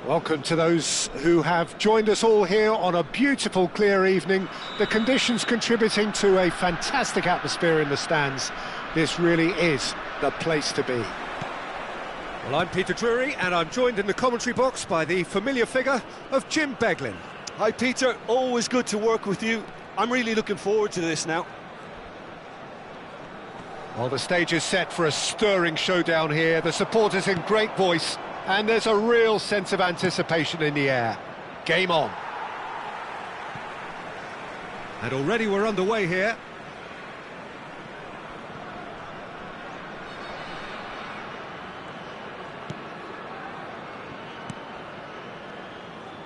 Welcome to those who have joined us all here on a beautiful, clear evening. The conditions contributing to a fantastic atmosphere in the stands. This really is the place to be. Well, I'm Peter Drury, and I'm joined in the commentary box by the familiar figure of Jim Beglin. Hi Peter, always good to work with you. I'm really looking forward to this now. Well, the stage is set for a stirring showdown here. The supporters in great voice, and there's a real sense of anticipation in the air. Game on. And already we're underway here.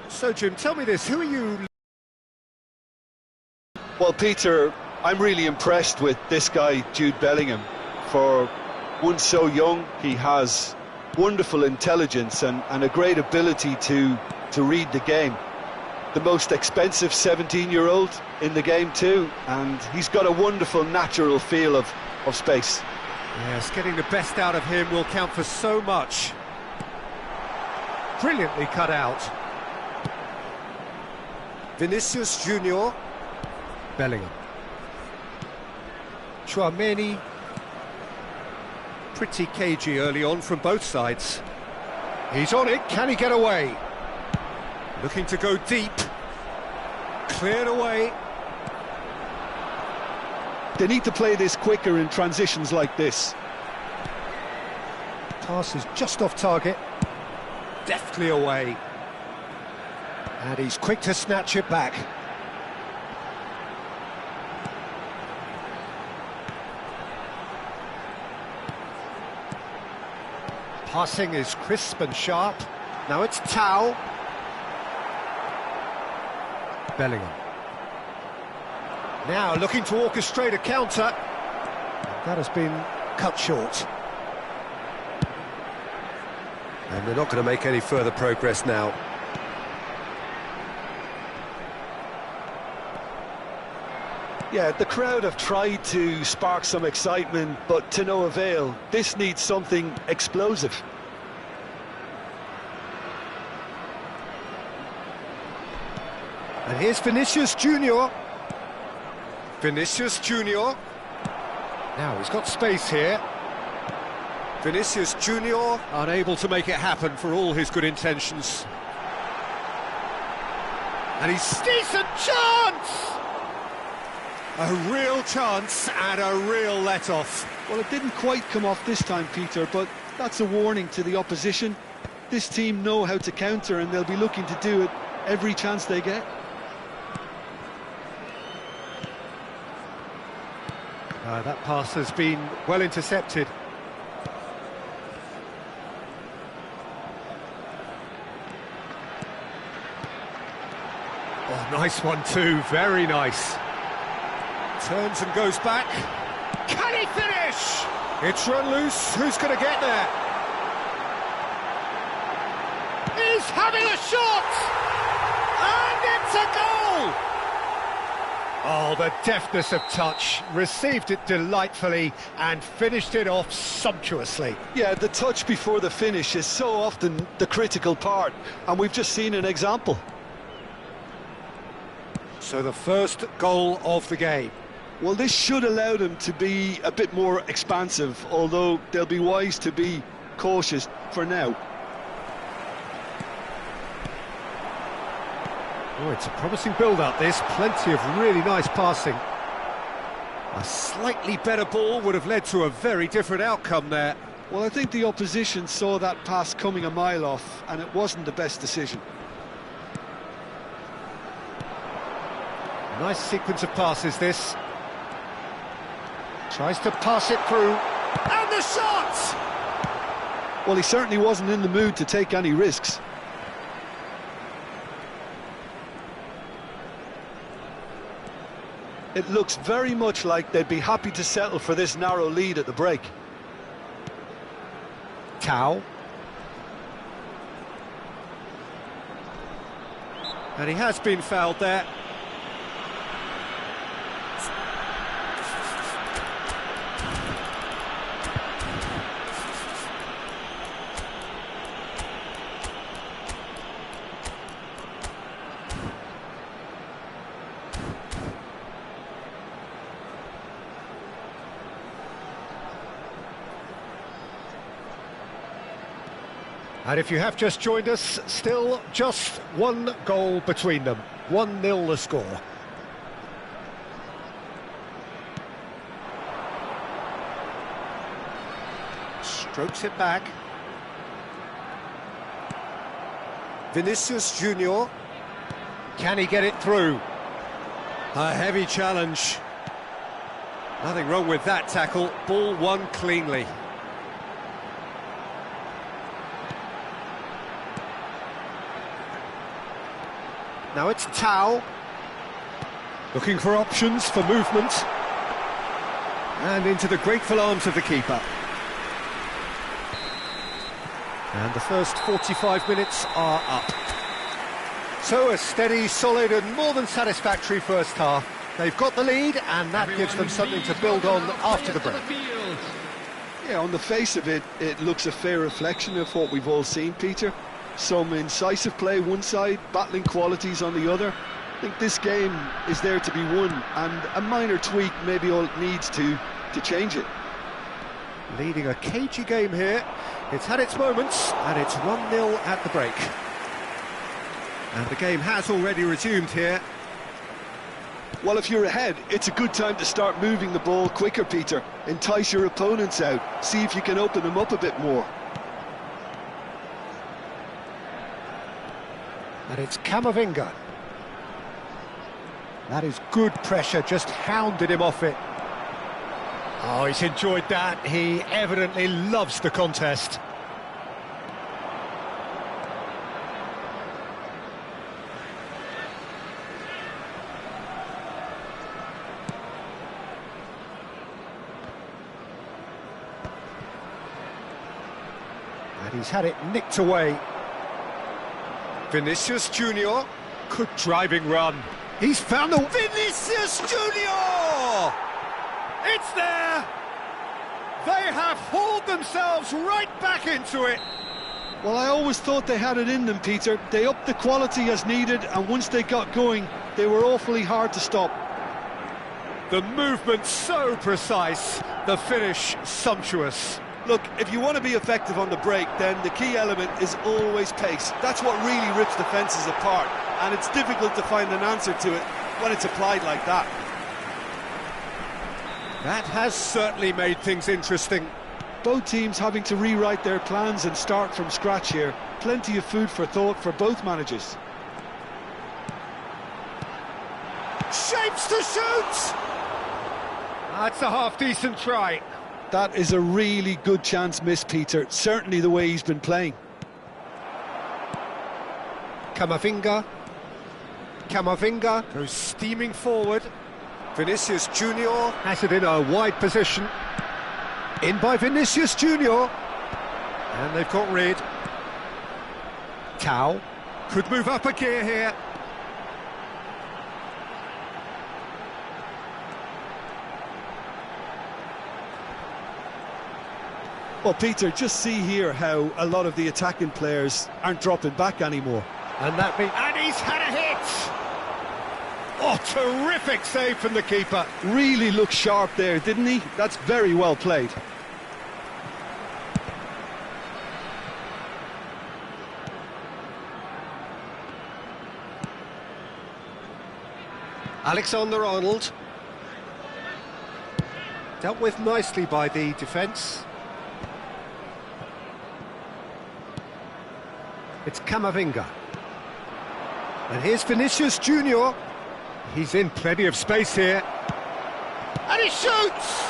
So, Jim, tell me this, who are you... Well, Peter, I'm really impressed with this guy, Jude Bellingham. For one so young, he has wonderful intelligence and a great ability to read the game. The most expensive 17-year-old in the game too, and he's got a wonderful natural feel of space. Yes, getting the best out of him will count for so much. Brilliantly cut out. Vinicius Junior. Bellingham. Chouameni. Pretty cagey early on from both sides. He's on it, can he get away? Looking to go deep. Cleared away. They need to play this quicker in transitions like this. Pass is just off target. Deftly away. And he's quick to snatch it back. Passing is crisp and sharp. Now it's Tau. Bellingham. Now looking to orchestrate a counter. That has been cut short. And they're not going to make any further progress now. Yeah, the crowd have tried to spark some excitement, but to no avail. This needs something explosive. And here's Vinicius Junior. Vinicius Junior. Now he's got space here. Vinicius Junior unable to make it happen for all his good intentions. And he's decent chance! A real chance and a real let-off. Well, it didn't quite come off this time, Peter, but that's a warning to the opposition. This team know how to counter, and they'll be looking to do it every chance they get. That pass has been well intercepted. Oh, nice one too, very nice. Turns and goes back. Can he finish? It's run loose. Who's going to get there? He's having a shot! And it's a goal! Oh, the deftness of touch. Received it delightfully and finished it off sumptuously. Yeah, the touch before the finish is so often the critical part, and we've just seen an example. So the first goal of the game. Well, this should allow them to be a bit more expansive, although they'll be wise to be cautious for now. Oh, it's a promising build-up, this. Plenty of really nice passing. A slightly better ball would have led to a very different outcome there. Well, I think the opposition saw that pass coming a mile off, and it wasn't the best decision. Nice sequence of passes, this. Tries to pass it through. And the shot! Well, he certainly wasn't in the mood to take any risks. It looks very much like they'd be happy to settle for this narrow lead at the break. Tau. And he has been fouled there. And if you have just joined us, still just one goal between them. 1-0 the score. Strokes it back. Vinicius Junior. Can he get it through? A heavy challenge. Nothing wrong with that tackle. Ball won cleanly. Now it's Tau. Looking for options for movement. And into the grateful arms of the keeper. And the first 45 minutes are up. So a steady, solid and more than satisfactory first half. They've got the lead and that gives them something to build on after the break. Yeah, on the face of it, it looks a fair reflection of what we've all seen, Peter. Some incisive play one side, battling qualities on the other. I think this game is there to be won, and a minor tweak may be all it needs to change it. Leading a cagey game here. It's had its moments, and it's 1-0 at the break. And the game has already resumed here. Well, if you're ahead, it's a good time to start moving the ball quicker, Peter. Entice your opponents out, see if you can open them up a bit more. And it's Camavinga. That is good pressure, just hounded him off it. Oh, he's enjoyed that. He evidently loves the contest. And he's had it nicked away. Vinicius Junior. Good driving run. He's found the... Vinicius Junior! It's there! They have hauled themselves right back into it. Well, I always thought they had it in them, Peter. They upped the quality as needed, and once they got going, they were awfully hard to stop. The movement so precise, the finish sumptuous. Look, if you want to be effective on the break, then the key element is always pace. That's what really rips defences apart, and it's difficult to find an answer to it when it's applied like that. That has certainly made things interesting. Both teams having to rewrite their plans and start from scratch here. Plenty of food for thought for both managers. Shapes to shoot! That's a half-decent try. That is a really good chance missed, Peter. Certainly the way he's been playing. Camavinga. Camavinga goes steaming forward. Vinicius Junior has it in a wide position. In by Vinicius Junior. And they've got rid. Tau could move up a gear here. Well, Peter, just see here how a lot of the attacking players aren't dropping back anymore. And that means... And he's had a hit! Oh, terrific save from the keeper. Really looked sharp there, didn't he? That's very well played. Alexander-Arnold. Dealt with nicely by the defence. It's Camavinga. And here's Vinicius Junior. He's in plenty of space here. And he shoots!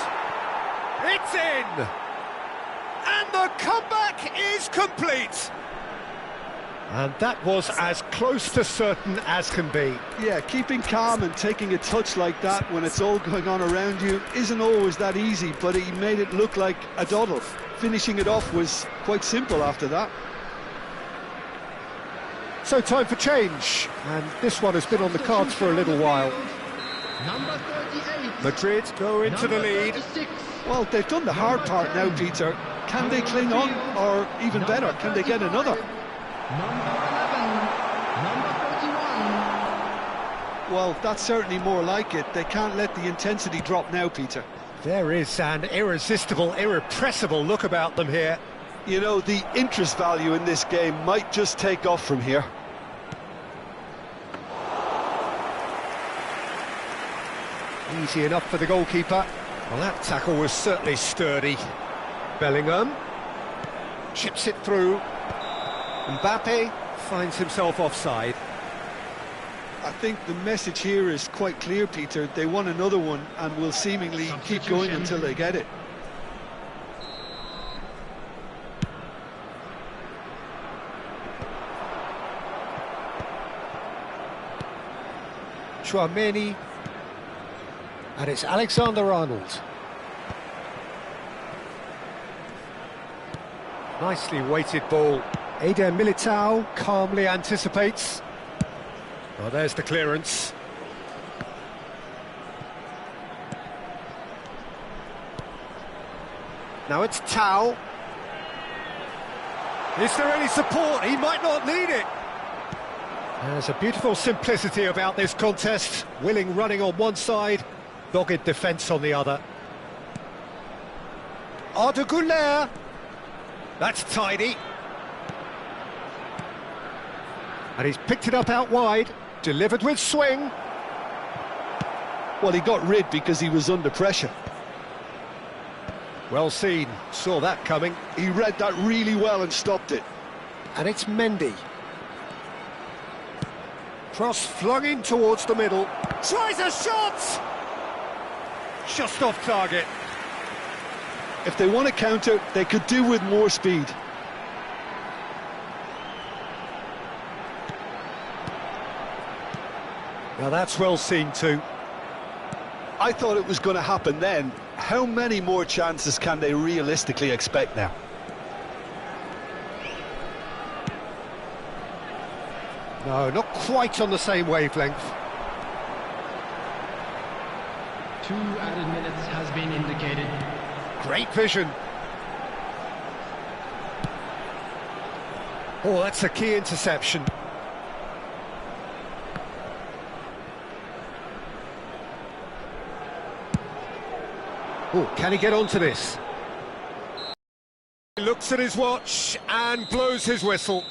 It's in! And the comeback is complete! And that was as close to certain as can be. Yeah, keeping calm and taking a touch like that when it's all going on around you isn't always that easy, but he made it look like a doddle. Finishing it off was quite simple after that. So time for change, and this one has been on the cards for a little while. Madrid go into the lead. Well, they've done the hard part now, Peter. Can they cling on, or even better, can they get another? Well, that's certainly more like it. They can't let the intensity drop now, Peter. There is an irresistible, irrepressible look about them here. You know, the interest value in this game might just take off from here. Easy enough for the goalkeeper. Well, that tackle was certainly sturdy. Bellingham chips it through. Mbappe finds himself offside. I think the message here is quite clear, Peter. They want another one and will seemingly keep going until they get it. Chouameni. And it's Alexander-Arnold. Nicely weighted ball. Eder Militao calmly anticipates. Well, there's the clearance. Now it's Tau. Is there any support? He might not need it. There's a beautiful simplicity about this contest. Willing running on one side, dogged defence on the other. Arda Güler. That's tidy. And he's picked it up out wide, delivered with swing. Well, he got rid because he was under pressure. Well seen, saw that coming. He read that really well and stopped it. And it's Mendy. Cross flung in towards the middle. Tries a shot! Just off target. If they want to counter, they could do with more speed. Now that's well seen too. I thought it was going to happen then. How many more chances can they realistically expect now? No, not quite on the same wavelength. 2 added minutes has been indicated. Great vision. Oh, that's a key interception. Oh, can he get onto this? He looks at his watch and blows his whistle.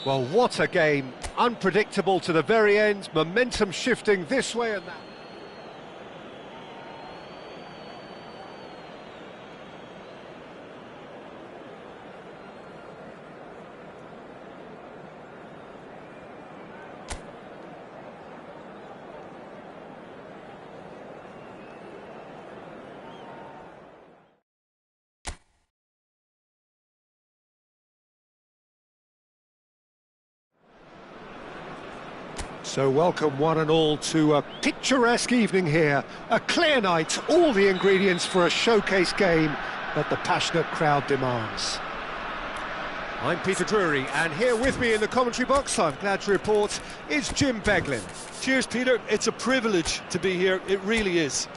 Well, what a game. Unpredictable to the very end, momentum shifting this way and that. So welcome one and all to a picturesque evening here. A clear night, all the ingredients for a showcase game that the passionate crowd demands. I'm Peter Drury, and here with me in the commentary box, I'm glad to report, is Jim Beglin. Cheers, Peter. It's a privilege to be here. It really is.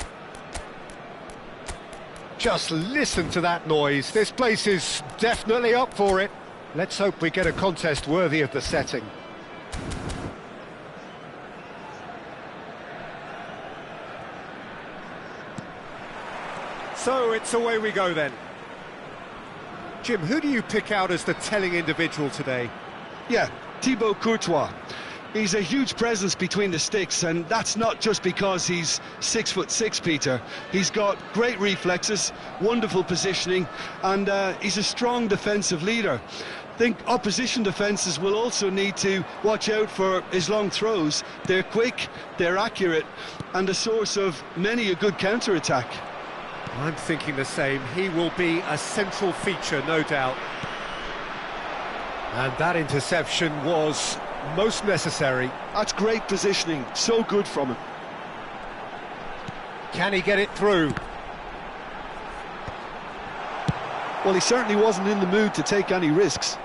Just listen to that noise. This place is definitely up for it. Let's hope we get a contest worthy of the setting. So it's away we go then. Jim, who do you pick out as the telling individual today? Yeah, Thibaut Courtois. He's a huge presence between the sticks, and that's not just because he's 6'6", Peter. He's got great reflexes, wonderful positioning, and he's a strong defensive leader. I think opposition defences will also need to watch out for his long throws. They're quick, they're accurate, and a source of many a good counter-attack. I'm thinking the same. He will be a central feature, no doubt. And that interception was most necessary. That's great positioning, so good from him. Can he get it through? Well, he certainly wasn't in the mood to take any risks.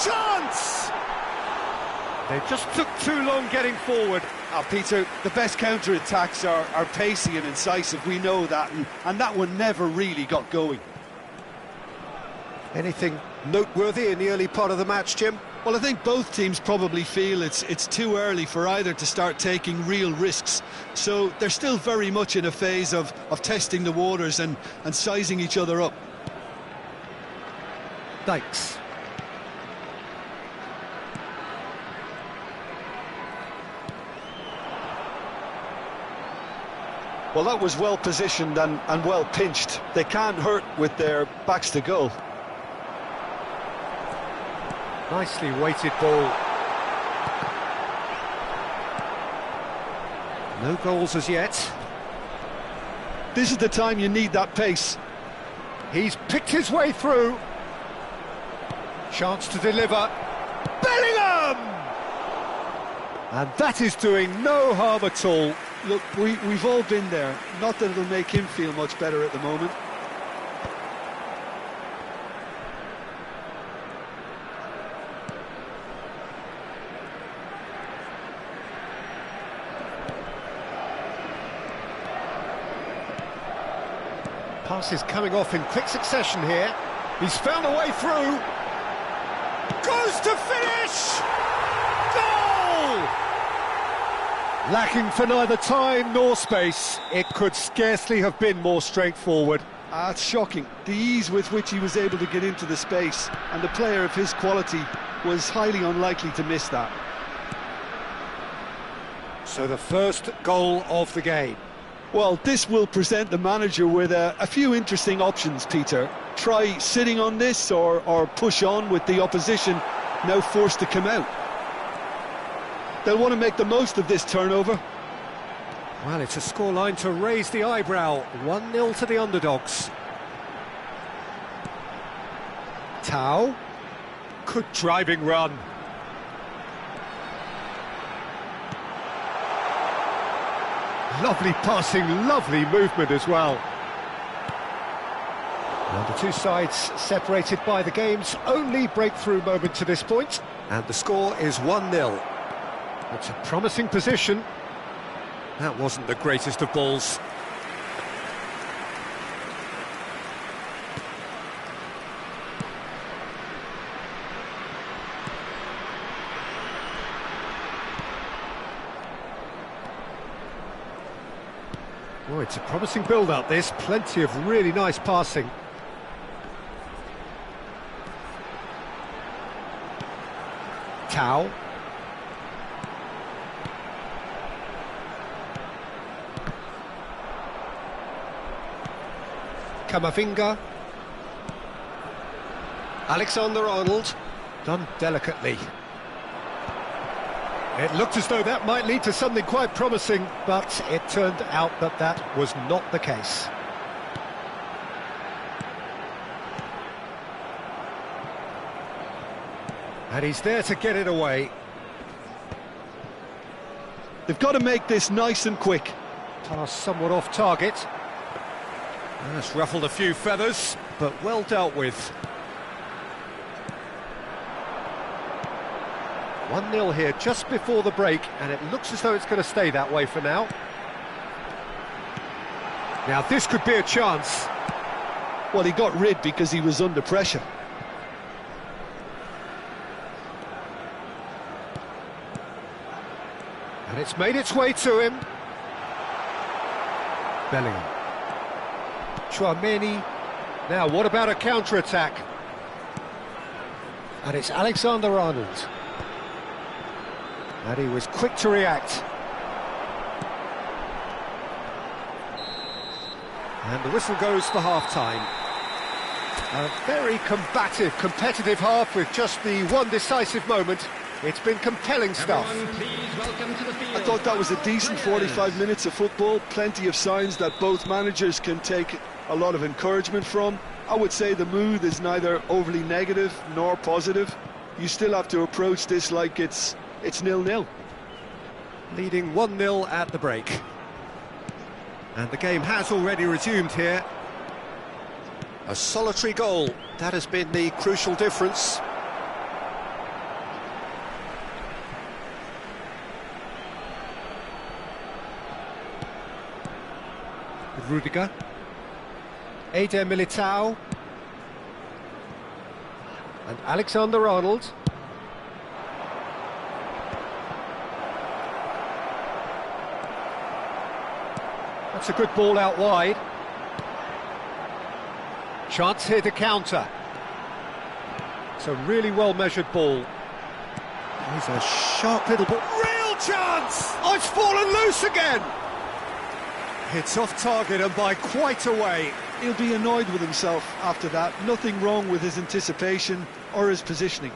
Chance! They just took too long getting forward. Peter, the best counter-attacks are pacey and incisive, we know that, and that one never really got going. Anything noteworthy in the early part of the match, Jim? Well, I think both teams probably feel it's too early for either to start taking real risks. So they're still very much in a phase of testing the waters and sizing each other up. Dykes. Well, that was well positioned and well pinched. They can't hurt with their backs to goal. Nicely weighted ball. No goals as yet. This is the time you need that pace. He's picked his way through. Chance to deliver. Bellingham! And that is doing no harm at all. Look, we've all been there. Not that it'll make him feel much better at the moment. Pass is coming off in quick succession here. He's found a way through. Goes to finish! Goal! Lacking for neither time nor space, it could scarcely have been more straightforward. It's shocking. The ease with which he was able to get into the space, and the player of his quality was highly unlikely to miss that. So the first goal of the game. Well, this will present the manager with a few interesting options, Peter. Try sitting on this or push on with the opposition now forced to come out. They'll want to make the most of this turnover. Well, it's a scoreline to raise the eyebrow. 1-0 to the underdogs. Tau. Good driving run. Lovely passing, lovely movement as well. Now the two sides separated by the game's only breakthrough moment to this point. And the score is 1-0. It's a promising position. That wasn't the greatest of balls. Oh, it's a promising build-up, this. Plenty of really nice passing. Tau. Kamavinga. Alexander-Arnold. Done delicately. It looked as though that might lead to something quite promising, but it turned out that that was not the case. And he's there to get it away. They've got to make this nice and quick. Pass somewhat off target. That's ruffled a few feathers, but well dealt with. 1-0 here just before the break, and it looks as though it's going to stay that way for now. Now this could be a chance. Well, he got rid because he was under pressure. And it's made its way to him. Bellingham. Chouameni. Now, what about a counter-attack? And it's Alexander-Arnold. And he was quick to react. And the whistle goes for half-time. A very combative, competitive half with just the one decisive moment. It's been compelling stuff. I thought that was a decent 45 minutes of football. Plenty of signs that both managers can take a lot of encouragement from. I would say the mood is neither overly negative nor positive. You still have to approach this like it's 0-0. Leading 1-0 at the break. And the game has already resumed here. A solitary goal, that has been the crucial difference. Rudiger. Eder Militao. And Alexander-Arnold. Puts a good ball out wide. Chance here to counter. It's a really well-measured ball. He's a sharp little ball. Real chance! Oh, it's fallen loose again! It's off target and by quite a way. He'll be annoyed with himself after that. Nothing wrong with his anticipation or his positioning.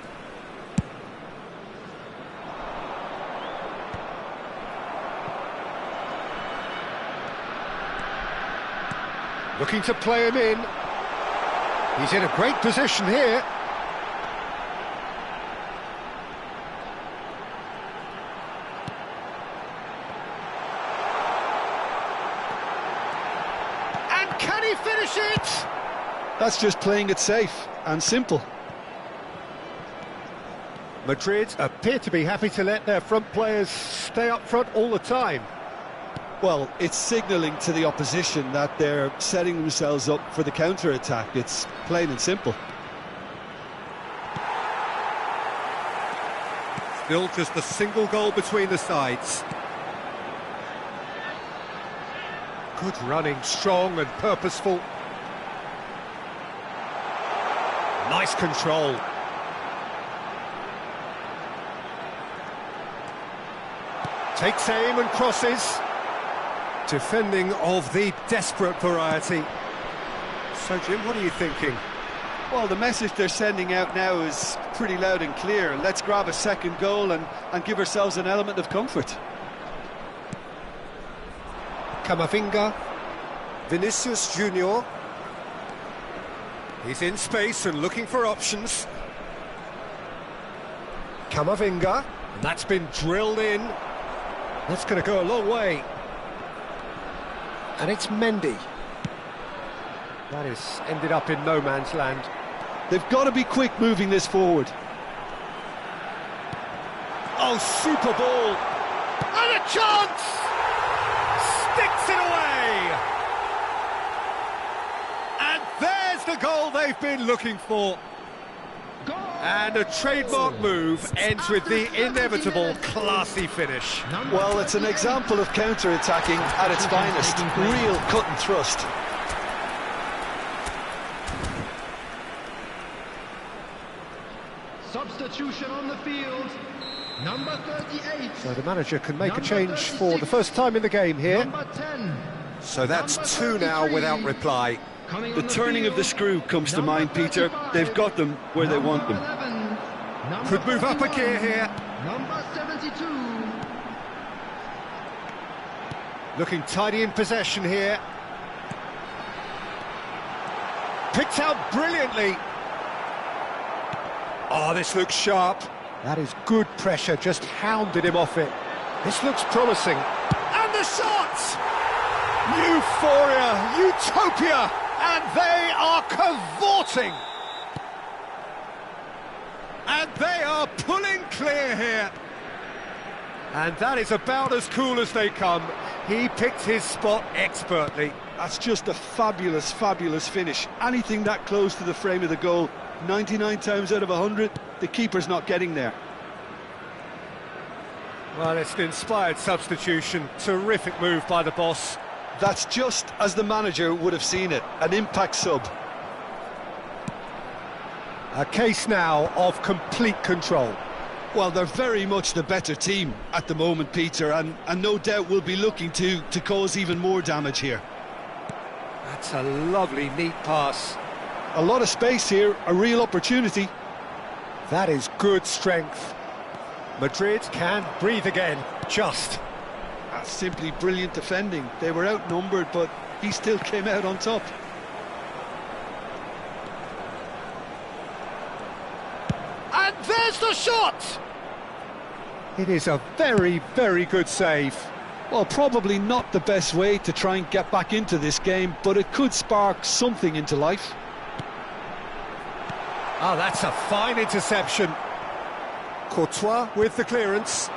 Looking to play him in. He's in a great position here. And can he finish it? That's just playing it safe and simple. Madrid appear to be happy to let their front players stay up front all the time. Well, it's signalling to the opposition that they're setting themselves up for the counter-attack. It's plain and simple. Still just a single goal between the sides. Good running, strong and purposeful. Nice control. Takes aim and crosses. Defending of the desperate variety. So, Jim, what are you thinking? Well, the message they're sending out now is pretty loud and clear. Let's grab a second goal and give ourselves an element of comfort. Camavinga. Vinicius Junior. He's in space and looking for options. Camavinga. And that's been drilled in. That's going to go a long way. And it's Mendy. That is ended up in no man's land. They've got to be quick moving this forward. Oh, super ball! And a chance! Sticks it away! And there's the goal they've been looking for. And a trademark move ends with the inevitable classy finish. Well, it's an example of counter-attacking at its finest. Real cut and thrust. Substitution on the field. Number 38. So the manager can make a change for the first time in the game here. Number 10. So that's two now without reply. The turning of the screw comes to mind, Peter. They've got them where they want them. Could move up a gear here. Number 72. Looking tidy in possession here. Picked out brilliantly. Oh, this looks sharp. That is good pressure, just hounded him off it. This looks promising. And the shot! Euphoria, utopia, and they are cavorting. And they are pulling clear here. And that is about as cool as they come. He picked his spot expertly. That's just a fabulous, fabulous finish. Anything that close to the frame of the goal, 99 times out of 100, the keeper's not getting there. Well, it's an inspired substitution. Terrific move by the boss. That's just as the manager would have seen it, an impact sub. A case now of complete control. Well, they're very much the better team at the moment, Peter, and no doubt will be looking to cause even more damage here. That's a lovely, neat pass. A lot of space here, a real opportunity. That is good strength. Madrid can breathe again, just. That's simply brilliant defending. They were outnumbered, but he still came out on top. And there's the shot! It is a very, very good save. Well, probably not the best way to try and get back into this game, but it could spark something into life. Oh, that's a fine interception. Courtois with the clearance.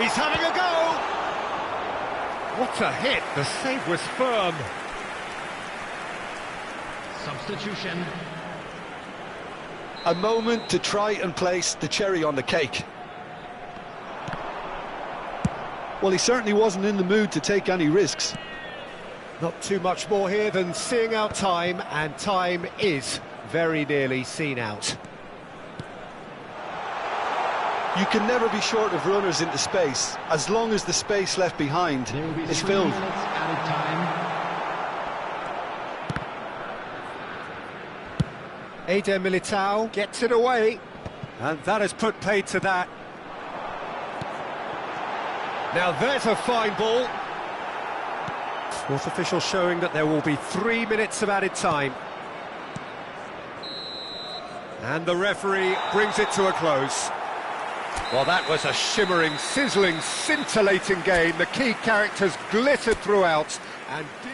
He's having a go! What a hit, the save was firm. Substitution. A moment to try and place the cherry on the cake. Well, he certainly wasn't in the mood to take any risks. Not too much more here than seeing out time, and time is very nearly seen out. You can never be short of runners into space, as long as the space left behind There will be is 3 filled. minutes added time. Eder Militao gets it away, and that has put paid to that. Now there's a fine ball. Fourth official showing that there will be 3 minutes of added time. And the referee brings it to a close. Well, that was a shimmering, sizzling, scintillating game. The key characters glittered throughout and did...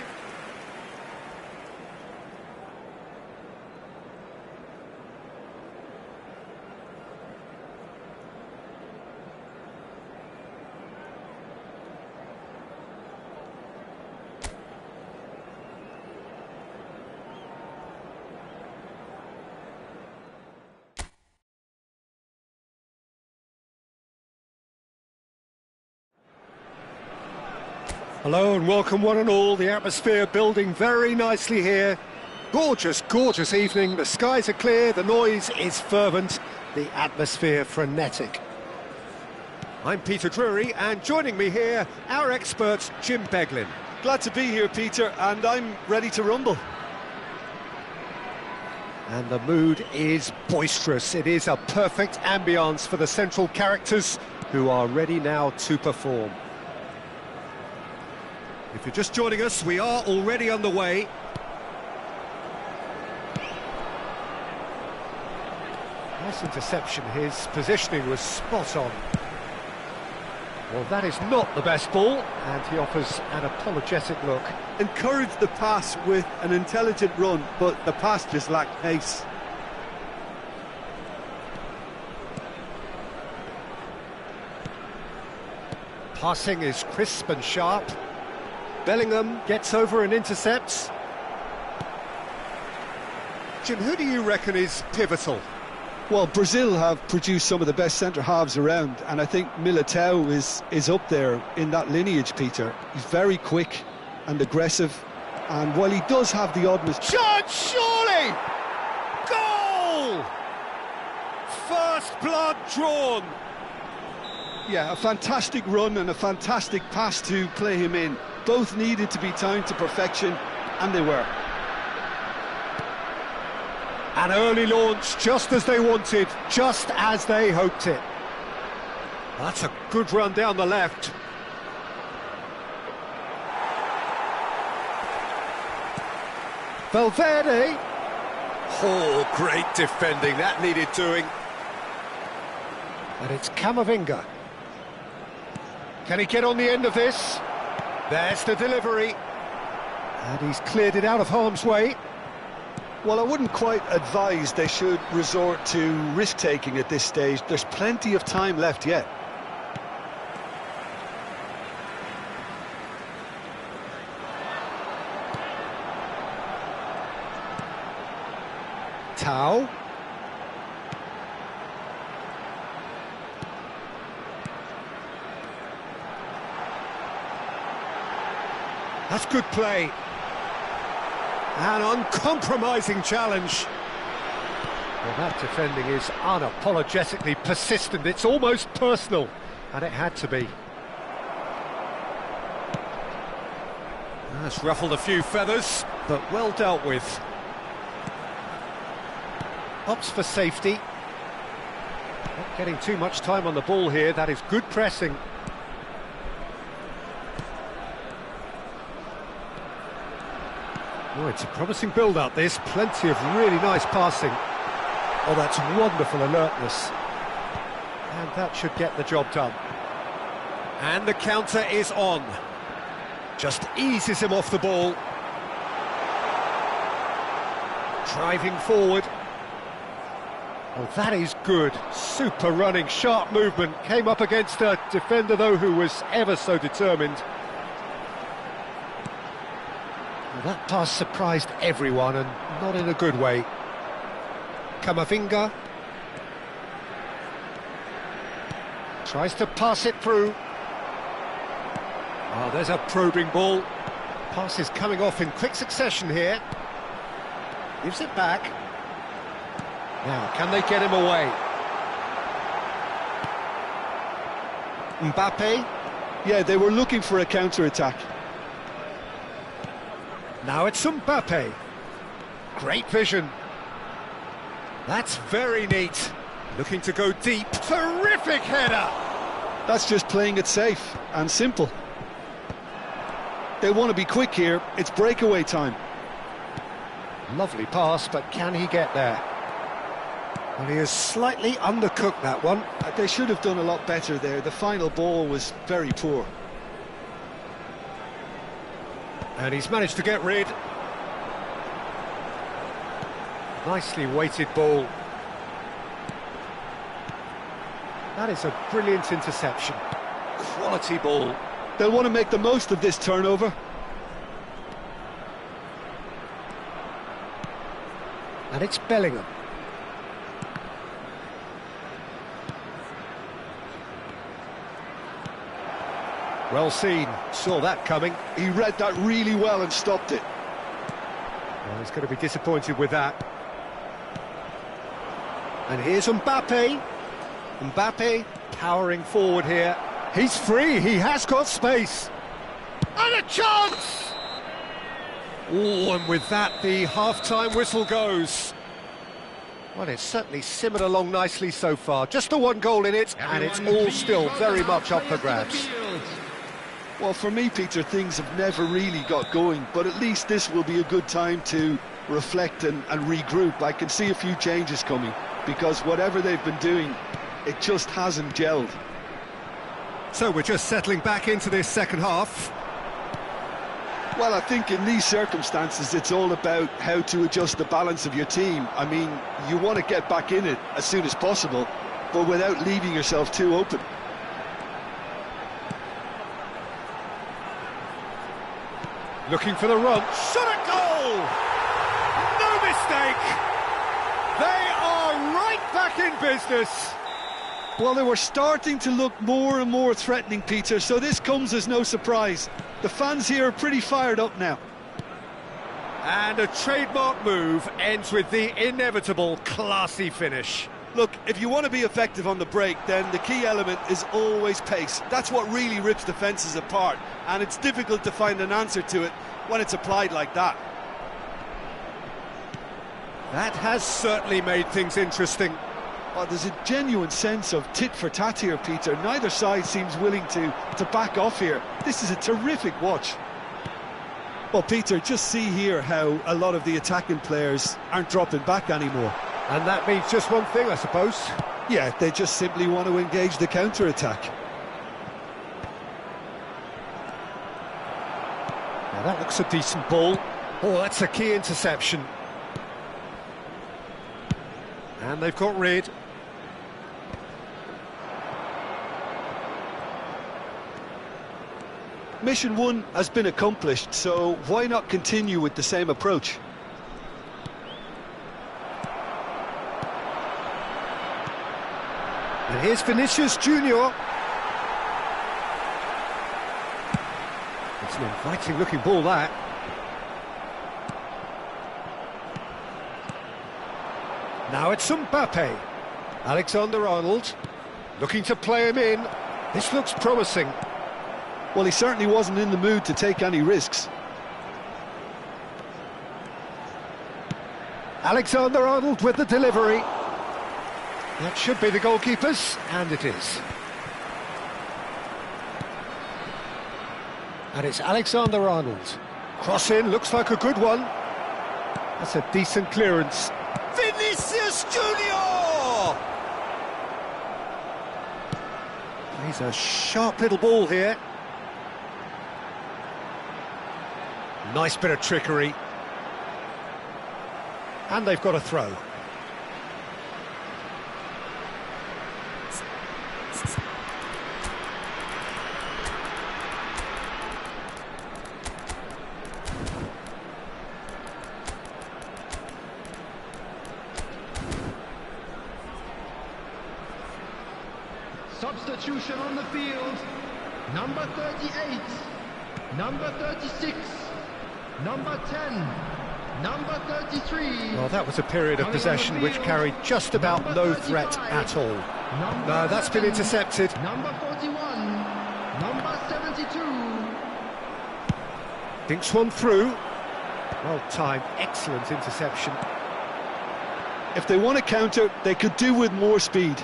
Hello and welcome one and all. The atmosphere building very nicely here. Gorgeous, gorgeous evening. The skies are clear, the noise is fervent, the atmosphere frenetic. I'm Peter Drury, and joining me here, our expert Jim Beglin. Glad to be here, Peter, and I'm ready to rumble. And the mood is boisterous. It is a perfect ambience for the central characters who are ready now to perform. If you're just joining us, we are already underway. Nice interception, his positioning was spot on. Well, that is not the best ball, and he offers an apologetic look. Encouraged the pass with an intelligent run, but the pass just lacked pace. Passing is crisp and sharp. Bellingham gets over and intercepts. Jim, who do you reckon is pivotal? Well, Brazil have produced some of the best centre-halves around, and I think Militao is up there in that lineage, Peter. He's very quick and aggressive, and while he does have the odd Shot, surely! Goal! First blood drawn. Yeah, a fantastic run and a fantastic pass to play him in. Both needed to be timed to perfection, and they were. An early launch, just as they wanted, just as they hoped it. That's a good run down the left. Valverde. Oh, great defending, that needed doing. And it's Camavinga. Can he get on the end of this? There's the delivery. And he's cleared it out of harm's way. Well, I wouldn't quite advise they should resort to risk-taking at this stage. There's plenty of time left yet. Tau. That's good play. An uncompromising challenge. Well, that defending is unapologetically persistent. It's almost personal, and it had to be. That's ruffled a few feathers, but well dealt with. Opts for safety. Not getting too much time on the ball here. That is good pressing. Oh, it's a promising build-up, this. Plenty of really nice passing. Oh, that's wonderful alertness. And that should get the job done. And the counter is on. Just eases him off the ball. Driving forward. Oh, that is good. Super running, sharp movement. Came up against a defender, though, who was ever so determined. Well, that pass surprised everyone, and not in a good way. Camavinga tries to pass it through. Oh, there's a probing ball. Pass is coming off in quick succession here. Gives it back. Now, can they get him away? Mbappe. Yeah, they were looking for a counter-attack. Now it's Mbappe. Great vision. That's very neat. Looking to go deep. Terrific header! That's just playing it safe and simple. They want to be quick here. It's breakaway time. Lovely pass, but can he get there? Well, he has slightly undercooked that one. They should have done a lot better there. The final ball was very poor. And he's managed to get rid. Nicely weighted ball. That is a brilliant interception. Quality ball. They'll want to make the most of this turnover. And it's Bellingham. Well seen, saw that coming. He read that really well and stopped it. Well, he's going to be disappointed with that. And here's Mbappe. Mbappe powering forward here. He's free, he has got space. And a chance! Oh, and with that, the half-time whistle goes. Well, it's certainly simmered along nicely so far. Just the one goal in it, and it's all still very much up for grabs. Well, for me, Peter, things have never really got going, but at least this will be a good time to reflect and regroup. I can see a few changes coming, because whatever they've been doing, it just hasn't gelled. So we're just settling back into this second half. Well, I think in these circumstances, it's all about how to adjust the balance of your team. I mean, you want to get back in it as soon as possible, but without leaving yourself too open. Looking for the run. Shot at goal! No mistake! They are right back in business. Well, they were starting to look more and more threatening, Peter, so this comes as no surprise. The fans here are pretty fired up now. And a trademark move ends with the inevitable classy finish. Look, if you want to be effective on the break, then the key element is always pace. That's what really rips defences apart, and it's difficult to find an answer to it when it's applied like that. That has certainly made things interesting. Oh, there's a genuine sense of tit for tat here, Peter. Neither side seems willing to back off here. This is a terrific watch. Well, Peter, just see here how a lot of the attacking players aren't dropping back anymore. And that means just one thing, I suppose. Yeah, they just simply want to engage the counter-attack. Now that looks a decent ball. Oh, that's a key interception. And they've got rid. Mission 1 has been accomplished, so why not continue with the same approach? And here's Vinicius Junior. It's an inviting looking ball, that. Now it's Mbappe. Alexander-Arnold looking to play him in. This looks promising. Well, he certainly wasn't in the mood to take any risks. Alexander-Arnold with the delivery. That should be the goalkeeper's, and it is. And it's Alexander-Arnold. Cross in, looks like a good one. That's a decent clearance. Vinicius Junior! Plays a sharp little ball here. Nice bit of trickery. And they've got a throw. Substitution on the field. Number 38, number 36, number 10, number 33. Well, that was a period of possession which carried just about no threat at all. No, that's been intercepted. Number 41, number 72. Dinks one through. Well timed, excellent interception. If they want to counter, they could do with more speed.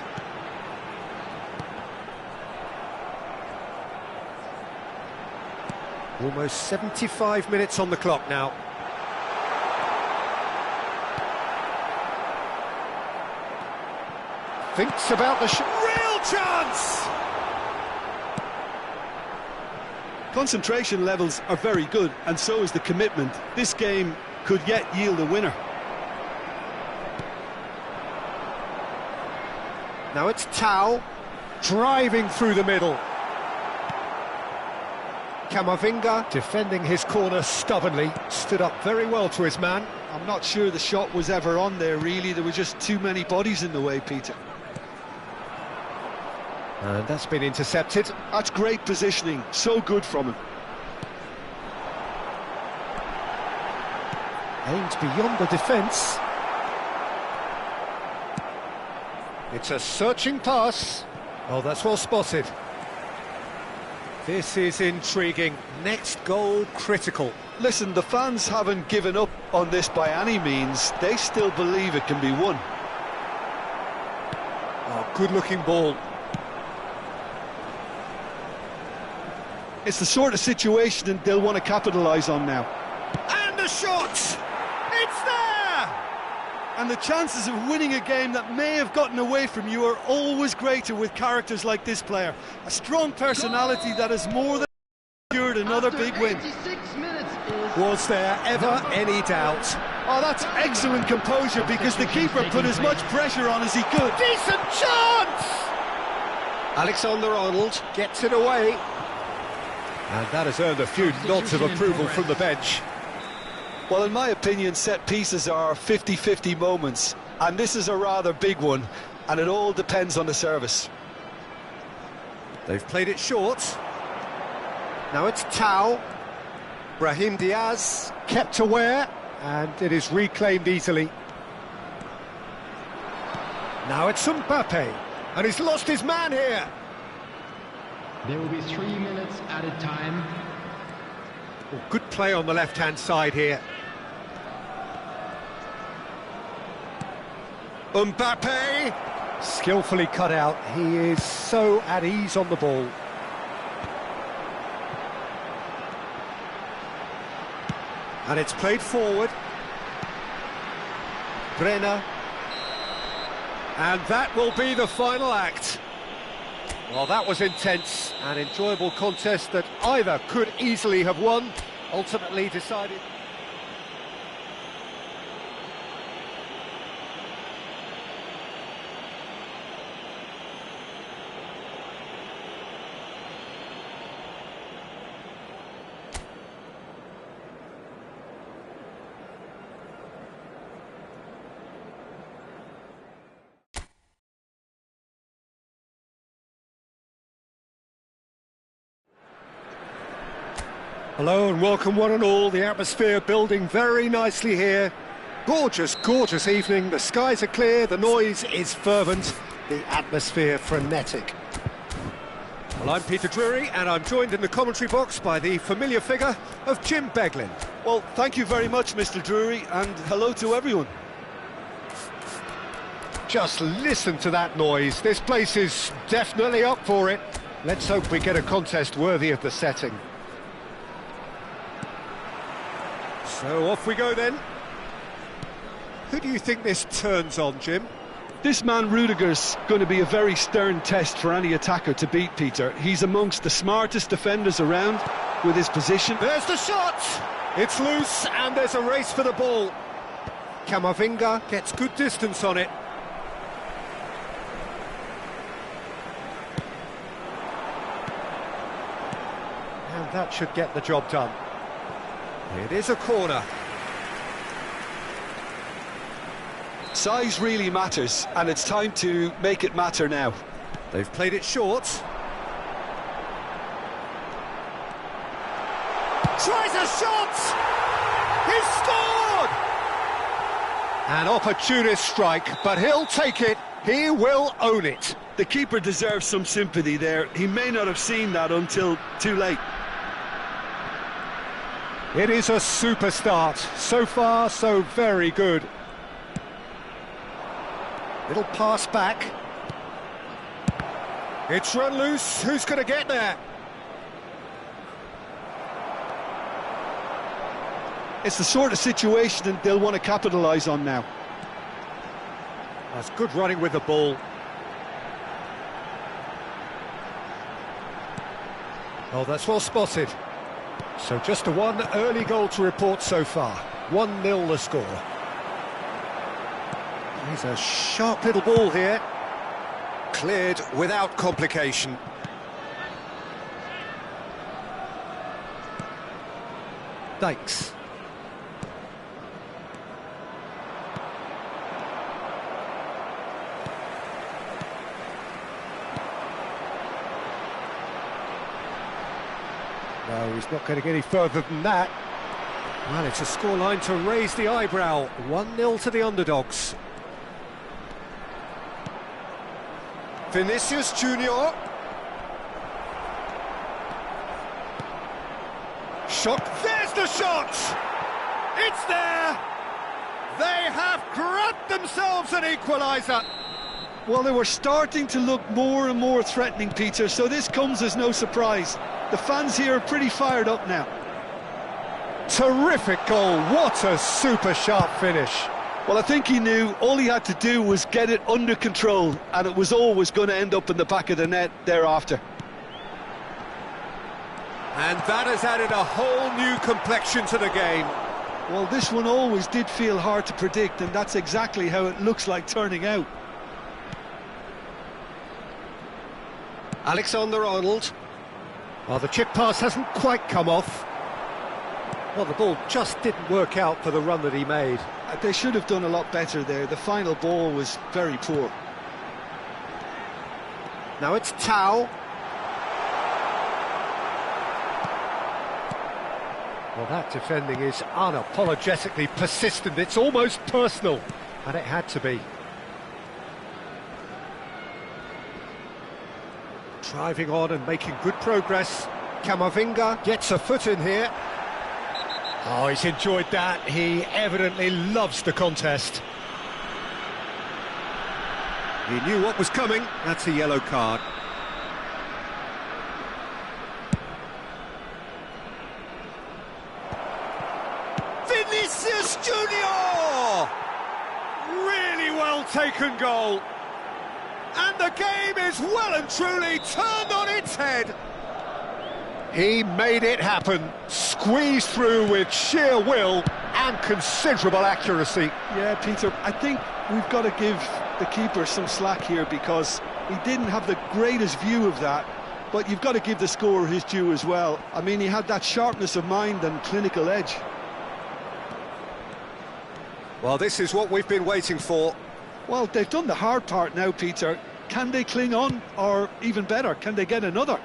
Almost 75 minutes on the clock now. Thinks about the real chance! Concentration levels are very good, and so is the commitment. This game could yet yield a winner. Now it's Tau, driving through the middle. Camavinga, defending his corner stubbornly, stood up very well to his man. I'm not sure the shot was ever on there, really. There were just too many bodies in the way, Peter. And that's been intercepted. That's great positioning, so good from him. Aimed beyond the defence. It's a searching pass. Oh, that's well spotted. This is intriguing. Next goal critical. Listen, the fans haven't given up on this by any means. They still believe it can be won. Oh, good-looking ball. It's the sort of situation that they'll want to capitalise on now. And a shot! It's there! And the chances of winning a game that may have gotten away from you are always greater with characters like this player. A strong personality that has more than secured another big win. 86 minutes is Was there ever any doubt? Oh, that's excellent composure, because the keeper put as much pressure on as he could. Decent chance! Alexander-Arnold gets it away. And that has earned a few nods of approval from the bench. Well, in my opinion, set pieces are 50-50 moments, and this is a rather big one, and it all depends on the service. They've played it short. Now it's Tau. Brahim Diaz kept aware, and it is reclaimed easily. Now it's Mbappe, and he's lost his man here. There will be 3 minutes added time. Well, good play on the left-hand side here. Mbappe! Skillfully cut out. He is so at ease on the ball. And it's played forward. Brenner. And that will be the final act. Well, that was intense, an enjoyable contest that either could easily have won, ultimately decided... Hello and welcome one and all, the atmosphere building very nicely here. Gorgeous, gorgeous evening, the skies are clear, the noise is fervent, the atmosphere frenetic. Well, I'm Peter Drury and I'm joined in the commentary box by the familiar figure of Jim Beglin. Well, thank you very much, Mr. Drury, and hello to everyone. Just listen to that noise, this place is definitely up for it. Let's hope we get a contest worthy of the setting. So off we go then. Who do you think this turns on, Jim? This man Rudiger's going to be a very stern test for any attacker to beat, Peter. He's amongst the smartest defenders around with his position. There's the shot! It's loose and there's a race for the ball. Camavinga gets good distance on it. And that should get the job done. It is a corner. Size really matters, and it's time to make it matter now. They've played it short. Tries a shot! He's scored! An opportunist strike, but he'll take it. He will own it. The keeper deserves some sympathy there. He may not have seen that until too late. It is a super start. So far, so very good. Little pass back. It's run loose. Who's going to get there? It's the sort of situation that they'll want to capitalise on now. That's good running with the ball. Oh, that's well spotted. So just a one early goal to report so far. 1-0 the score. He's a sharp little ball here. Cleared without complication. Dykes. No, he's not going to get any further than that. Well, it's a scoreline to raise the eyebrow. 1-0 to the underdogs. Vinicius Junior. Shot. There's the shot! It's there! They have grabbed themselves an equaliser. Well, they were starting to look more and more threatening, Peter, so this comes as no surprise. The fans here are pretty fired up now. Terrific goal, what a super sharp finish. Well, I think he knew all he had to do was get it under control, and it was always going to end up in the back of the net thereafter. And that has added a whole new complexion to the game. Well, this one always did feel hard to predict, and that's exactly how it looks like turning out. Alexander-Arnold. Well, the chip pass hasn't quite come off. Well, the ball just didn't work out for the run that he made. They should have done a lot better there. The final ball was very poor. Now it's Tau. Well, that defending is unapologetically persistent. It's almost personal, and it had to be. Driving on and making good progress. Camavinga gets a foot in here. Oh, he's enjoyed that. He evidently loves the contest. He knew what was coming. That's a yellow card. Vinicius Junior! Really well taken goal. And the game is well and truly turned on its head. He made it happen, squeezed through with sheer will and considerable accuracy. Yeah, Peter, I think we've got to give the keeper some slack here because he didn't have the greatest view of that, but you've got to give the scorer his due as well. I mean, he had that sharpness of mind and clinical edge. Well, this is what we've been waiting for. Well, they've done the hard part now, Peter. Can they cling on, or even better, can they get another?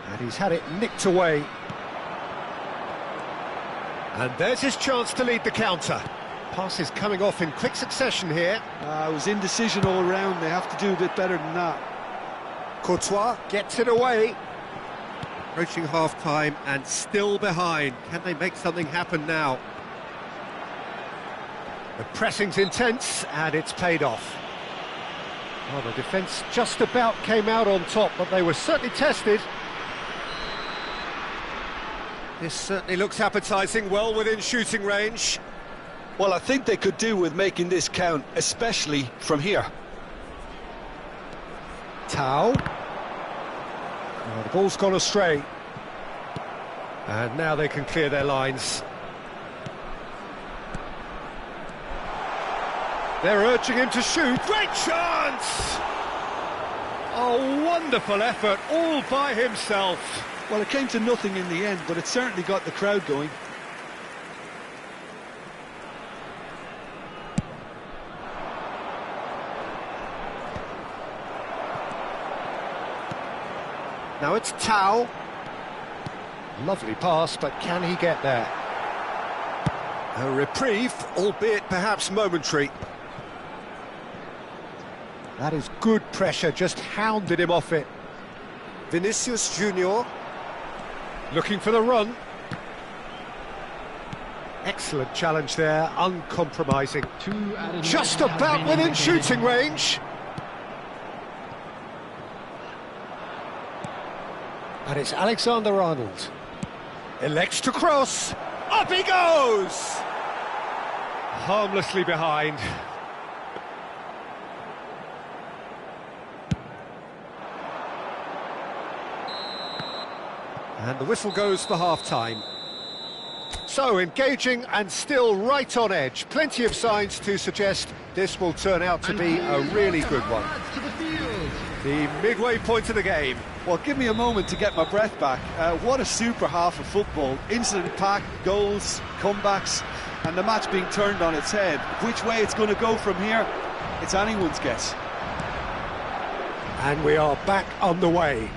And he's had it nicked away. And there's his chance to lead the counter. Passes coming off in quick succession here. It was indecision all round. They have to do a bit better than that. Courtois gets it away. Approaching half-time and still behind. Can they make something happen now? The pressing's intense and it's paid off. Well, the defence just about came out on top, but they were certainly tested. This certainly looks appetising, well within shooting range. Well, I think they could do with making this count, especially from here. Tau. Oh, the ball's gone astray. And now they can clear their lines. They're urging him to shoot. Great chance! A wonderful effort, all by himself. Well, it came to nothing in the end, but it certainly got the crowd going. Now it's Tau. Lovely pass, but can he get there? A reprieve, albeit perhaps momentary. That is good pressure, just hounded him off it. Vinicius Junior looking for the run. Excellent challenge there, uncompromising. Just about within shooting range. And it's Alexander-Arnold. Elects to cross. Up he goes! Harmlessly behind. And the whistle goes for half-time. So, engaging and still right on edge. Plenty of signs to suggest this will turn out to be a really good one. The midway point of the game. Well, give me a moment to get my breath back. What a super half of football. Incident-packed, goals, comebacks, and the match being turned on its head. Which way it's going to go from here, it's anyone's guess. And we are back on the way.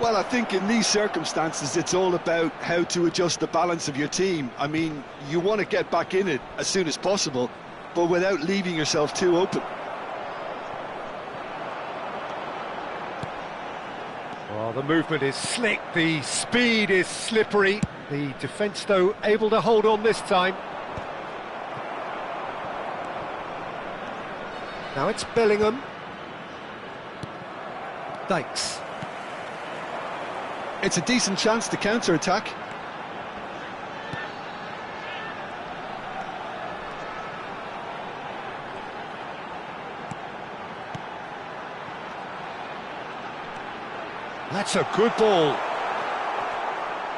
Well, I think in these circumstances, it's all about how to adjust the balance of your team. I mean, you want to get back in it as soon as possible, but without leaving yourself too open. Well, the movement is slick, the speed is slippery. The defence, though, able to hold on this time. Now it's Bellingham. Dykes. It's a decent chance to counter-attack. That's a good ball.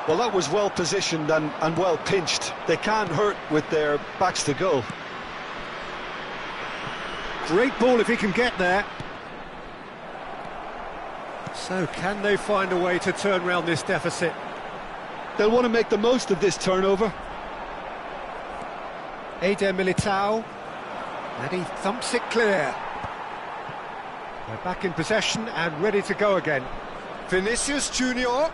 Well, that was well positioned and well pinched. They can't hurt with their backs to goal. Great ball if he can get there. So can they find a way to turn around this deficit? They'll want to make the most of this turnover. Eder Militao, and he thumps it clear. They're back in possession and ready to go again. Vinicius Junior.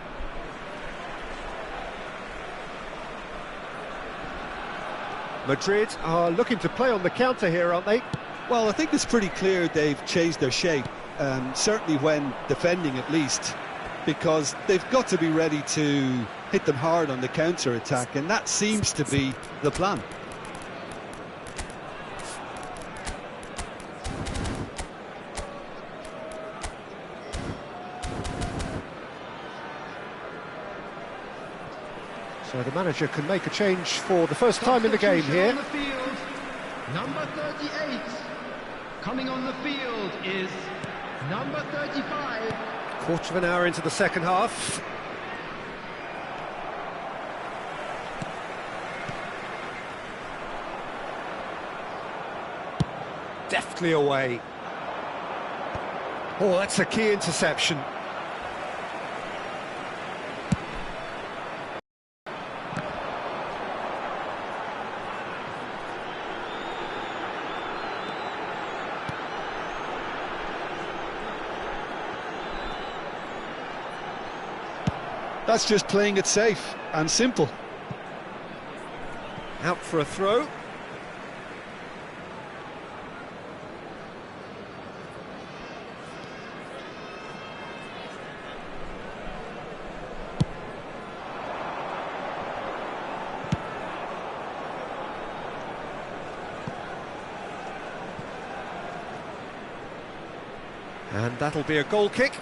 Madrid are looking to play on the counter here, aren't they? Well, I think it's pretty clear they've changed their shape, certainly when defending at least, because they've got to be ready to hit them hard on the counter-attack, and that seems to be the plan. So the manager can make a change for the first time in the game here. On the field, number 38. Coming on the field is number 35. Quarter of an hour into the second half. Deftly away. Oh, that's a key interception. That's just playing it safe and simple. Out for a throw. And that'll be a goal kick.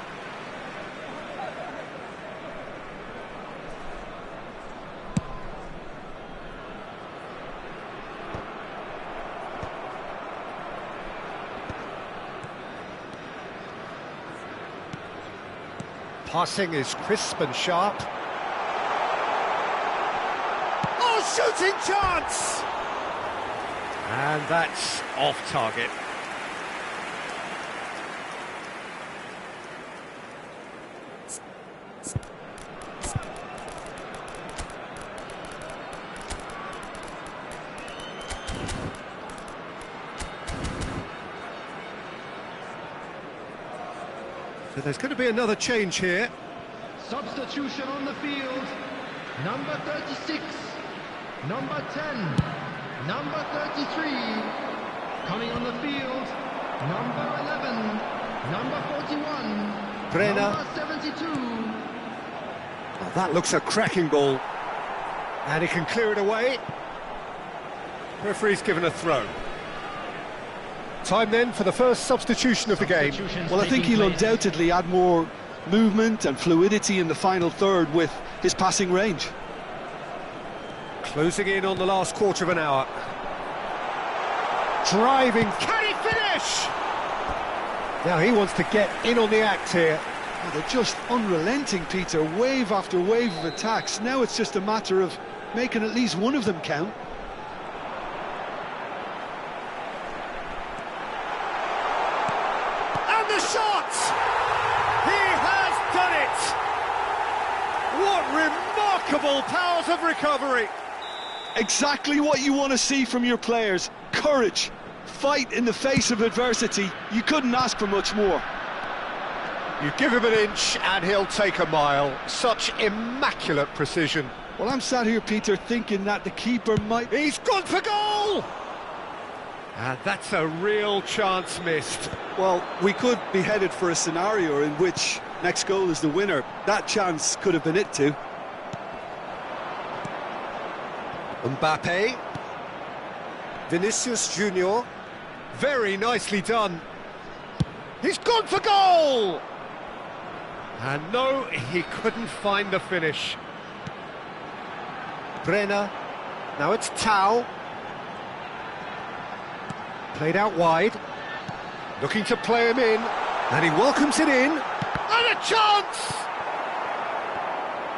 Passing is crisp and sharp. Oh, shooting chance! And that's off target. So But there's going to be another change here. Substitution on the field. Number 36, number 10, number 33. Coming on the field, number 11, number 41, Brenner. number 72. Oh, that looks a cracking ball. And he can clear it away. Referee's given a throw. Time then for the first substitution of the game. Well, I think he'll undoubtedly add more movement and fluidity in the final third with his passing range. Closing in on the last quarter of an hour. Driving, can he finish? Now he wants to get in on the act here. Oh, they're just unrelenting, Peter, wave after wave of attacks. Now it's just a matter of making at least one of them count. And the shot! He has done it! What remarkable powers of recovery! Exactly what you want to see from your players. Courage, fight in the face of adversity. You couldn't ask for much more. You give him an inch and he'll take a mile. Such immaculate precision. Well, I'm sat here, Peter, thinking that the keeper might... He's gone for goal! And that's a real chance missed. Well, we could be headed for a scenario in which next goal is the winner. That chance could have been it too. Mbappe. Vinicius Junior. Very nicely done. He's gone for goal! And no, he couldn't find the finish. Brenner. Now it's Tau. Played out wide. Looking to play him in. And he welcomes it in. And a chance!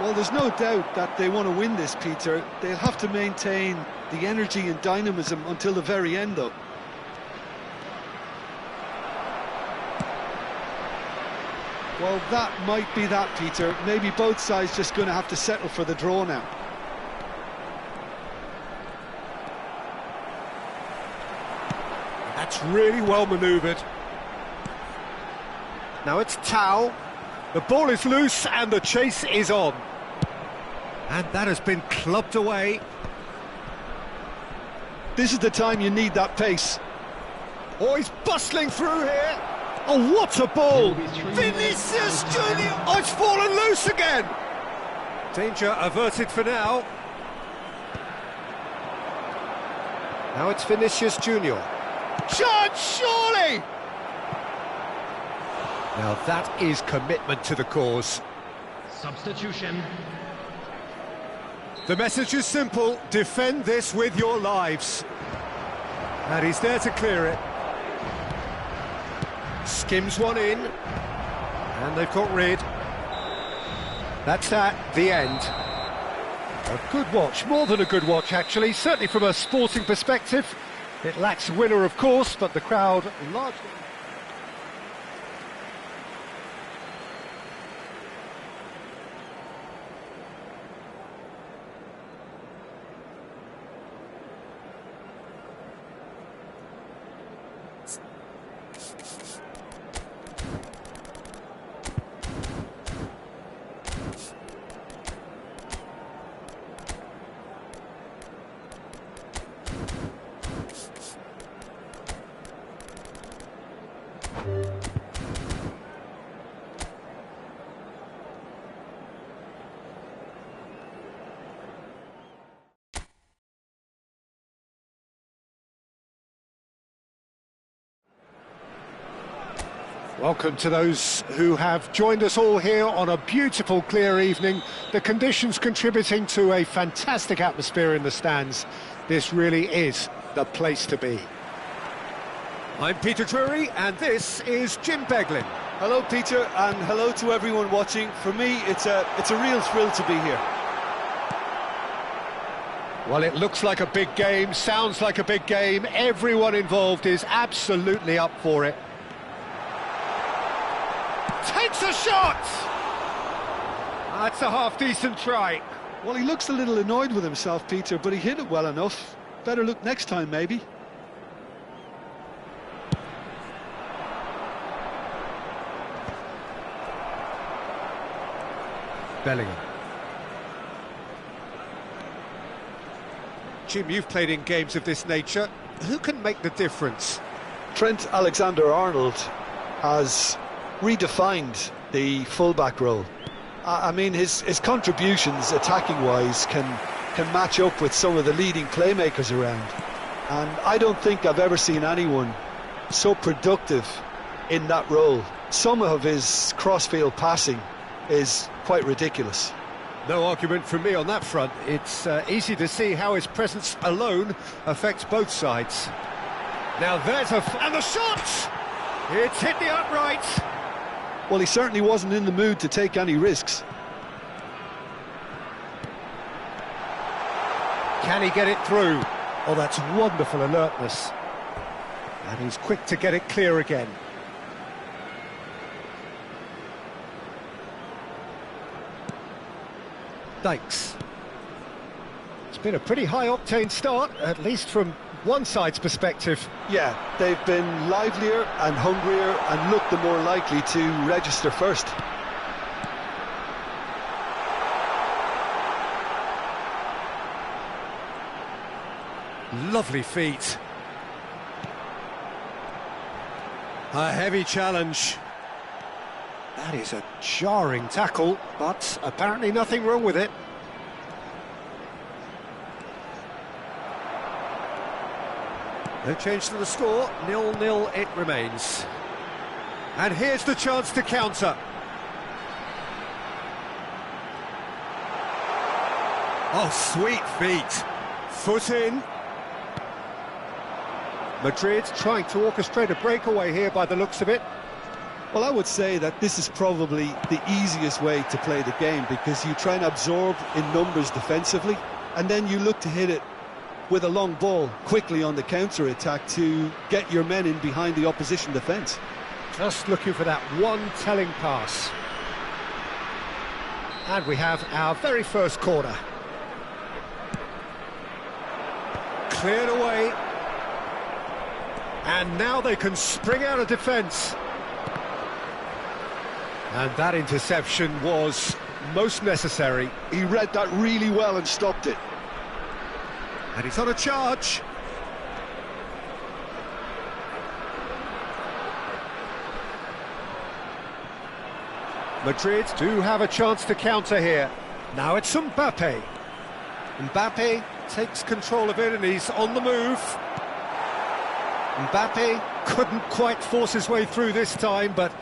Well, there's no doubt that they want to win this, Peter. They'll have to maintain the energy and dynamism until the very end, though. Well, that might be that, Peter. Maybe both sides just going to have to settle for the draw now. That's really well manoeuvred. Now it's Tau. The ball is loose and the chase is on. And that has been clubbed away. This is the time you need that pace. Oh, he's bustling through here. Oh, what a ball! Vinicius Junior! Oh, it's fallen loose again. Danger averted for now. Now it's Vinicius Junior. Chance, surely! Now that is commitment to the cause. Substitution. The message is simple: defend this with your lives. And he's there to clear it. Skims one in. And they've got rid. That's that, the end. A good watch, more than a good watch actually, certainly from a sporting perspective. It lacks winner, of course, but the crowd largely... Welcome to those who have joined us all here on a beautiful, clear evening. The conditions contributing to a fantastic atmosphere in the stands. This really is the place to be. I'm Peter Drury, and this is Jim Beglin. Hello, Peter, and hello to everyone watching. For me, it's a real thrill to be here. Well, it looks like a big game, sounds like a big game. Everyone involved is absolutely up for it. Takes a shot! That's a half-decent try. Well, he looks a little annoyed with himself, Peter, but he hit it well enough. Better look next time, maybe. Bellingham. Jim, you've played in games of this nature. Who can make the difference? Trent Alexander-Arnold has redefined the fullback role. I mean, his contributions, attacking-wise, can match up with some of the leading playmakers around. And I don't think I've ever seen anyone so productive in that role. Some of his cross-field passing is quite ridiculous. No argument from me on that front. It's easy to see how his presence alone affects both sides. Now there's and the shot! It's hit the upright. Well, he certainly wasn't in the mood to take any risks. Can he get it through? Oh, that's wonderful alertness. And he's quick to get it clear again. Dykes. It's been a pretty high-octane start, at least from one side's perspective. Yeah, they've been livelier and hungrier and looked the more likely to register first. Lovely feet. A heavy challenge. That is a jarring tackle, but apparently nothing wrong with it. No change to the score, 0-0 it remains. And here's the chance to counter. Oh, sweet feet. Foot in. Madrid trying to orchestrate a breakaway here by the looks of it. Well, I would say that this is probably the easiest way to play the game, because you try and absorb in numbers defensively, and then you look to hit it with a long ball quickly on the counter-attack to get your men in behind the opposition defence. Just looking for that one telling pass. And we have our very first corner. Cleared away. And now they can spring out of defence. And that interception was most necessary. He read that really well and stopped it. And he's on a charge. Madrid do have a chance to counter here. Now it's Mbappe. Mbappe takes control of it and he's on the move. Mbappe couldn't quite force his way through this time, but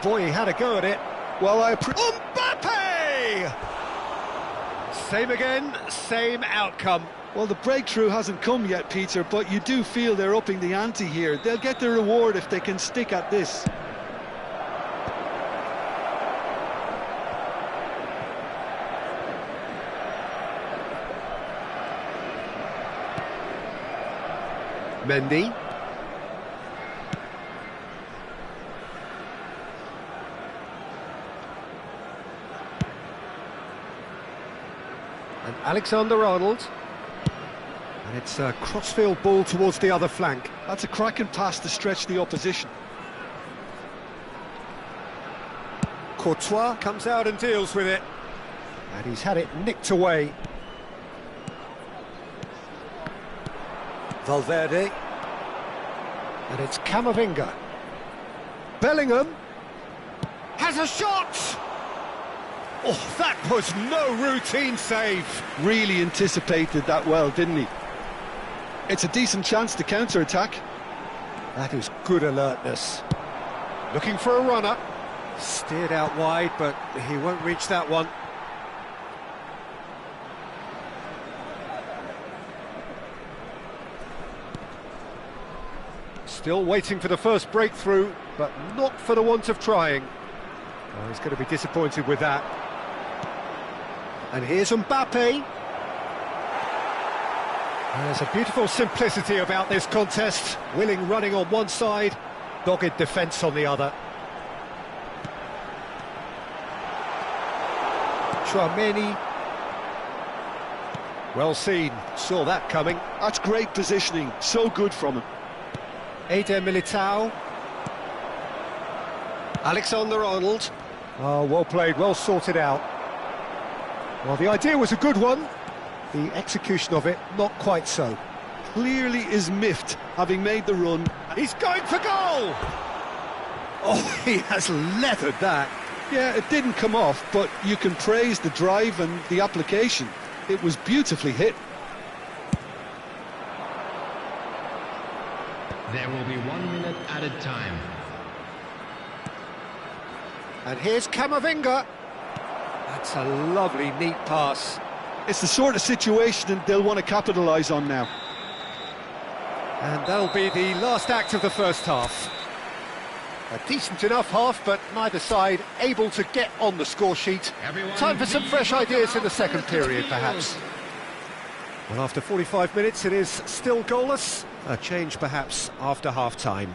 boy, he had a go at it. Well, Mbappe! Same again, same outcome. Well, the breakthrough hasn't come yet, Peter, but you do feel they're upping the ante here. They'll get their reward if they can stick at this. Mendy. And Alexander-Arnold. And it's a crossfield ball towards the other flank. That's a cracking pass to stretch the opposition. Courtois comes out and deals with it. And he's had it nicked away. Valverde. And it's Camavinga. Bellingham has a shot! Oh, that was no routine save. Really anticipated that well, didn't he? It's a decent chance to counter-attack. That is good alertness. Looking for a runner. Steered out wide, but he won't reach that one. Still waiting for the first breakthrough, but not for the want of trying. Oh, he's going to be disappointed with that. And here's Mbappe. There's a beautiful simplicity about this contest. Willing running on one side, dogged defence on the other. Tchouaméni. Well seen, saw that coming. That's great positioning, so good from him. Eder Militao. Alexander-Arnold. Oh, well played, well sorted out. Well, the idea was a good one. The execution of it, not quite so. Clearly is miffed, having made the run. He's going for goal! Oh, he has leathered that. Yeah, it didn't come off, but you can praise the drive and the application. It was beautifully hit. There will be 1 minute added time. And here's Camavinga. That's a lovely, neat pass. It's the sort of situation they'll want to capitalise on now. And that'll be the last act of the first half. A decent enough half, but neither side able to get on the score sheet. Time for some fresh ideas in the second period, perhaps. Well, after 45 minutes, it is still goalless. A change, perhaps, after half-time.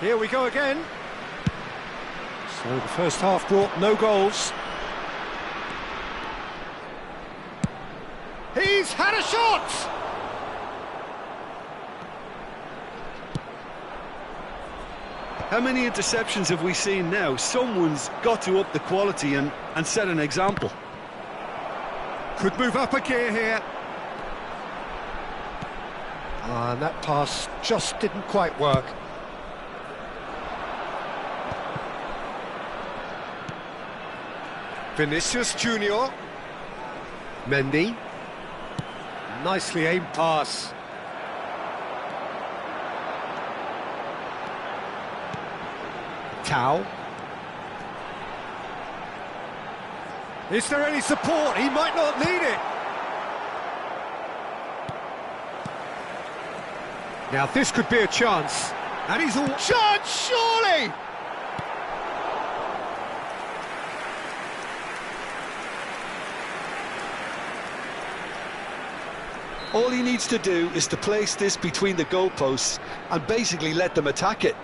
Here we go again. So the first half brought no goals. He's had a shot! How many interceptions have we seen now? Someone's got to up the quality and set an example. Could move up a gear here. And that pass just didn't quite work. Vinicius Junior. Mendy. Nicely aimed pass. Tau. Is there any support? He might not need it. Now this could be a chance. And he's all... Chance, surely! All he needs to do is to place this between the goalposts and basically let them attack it.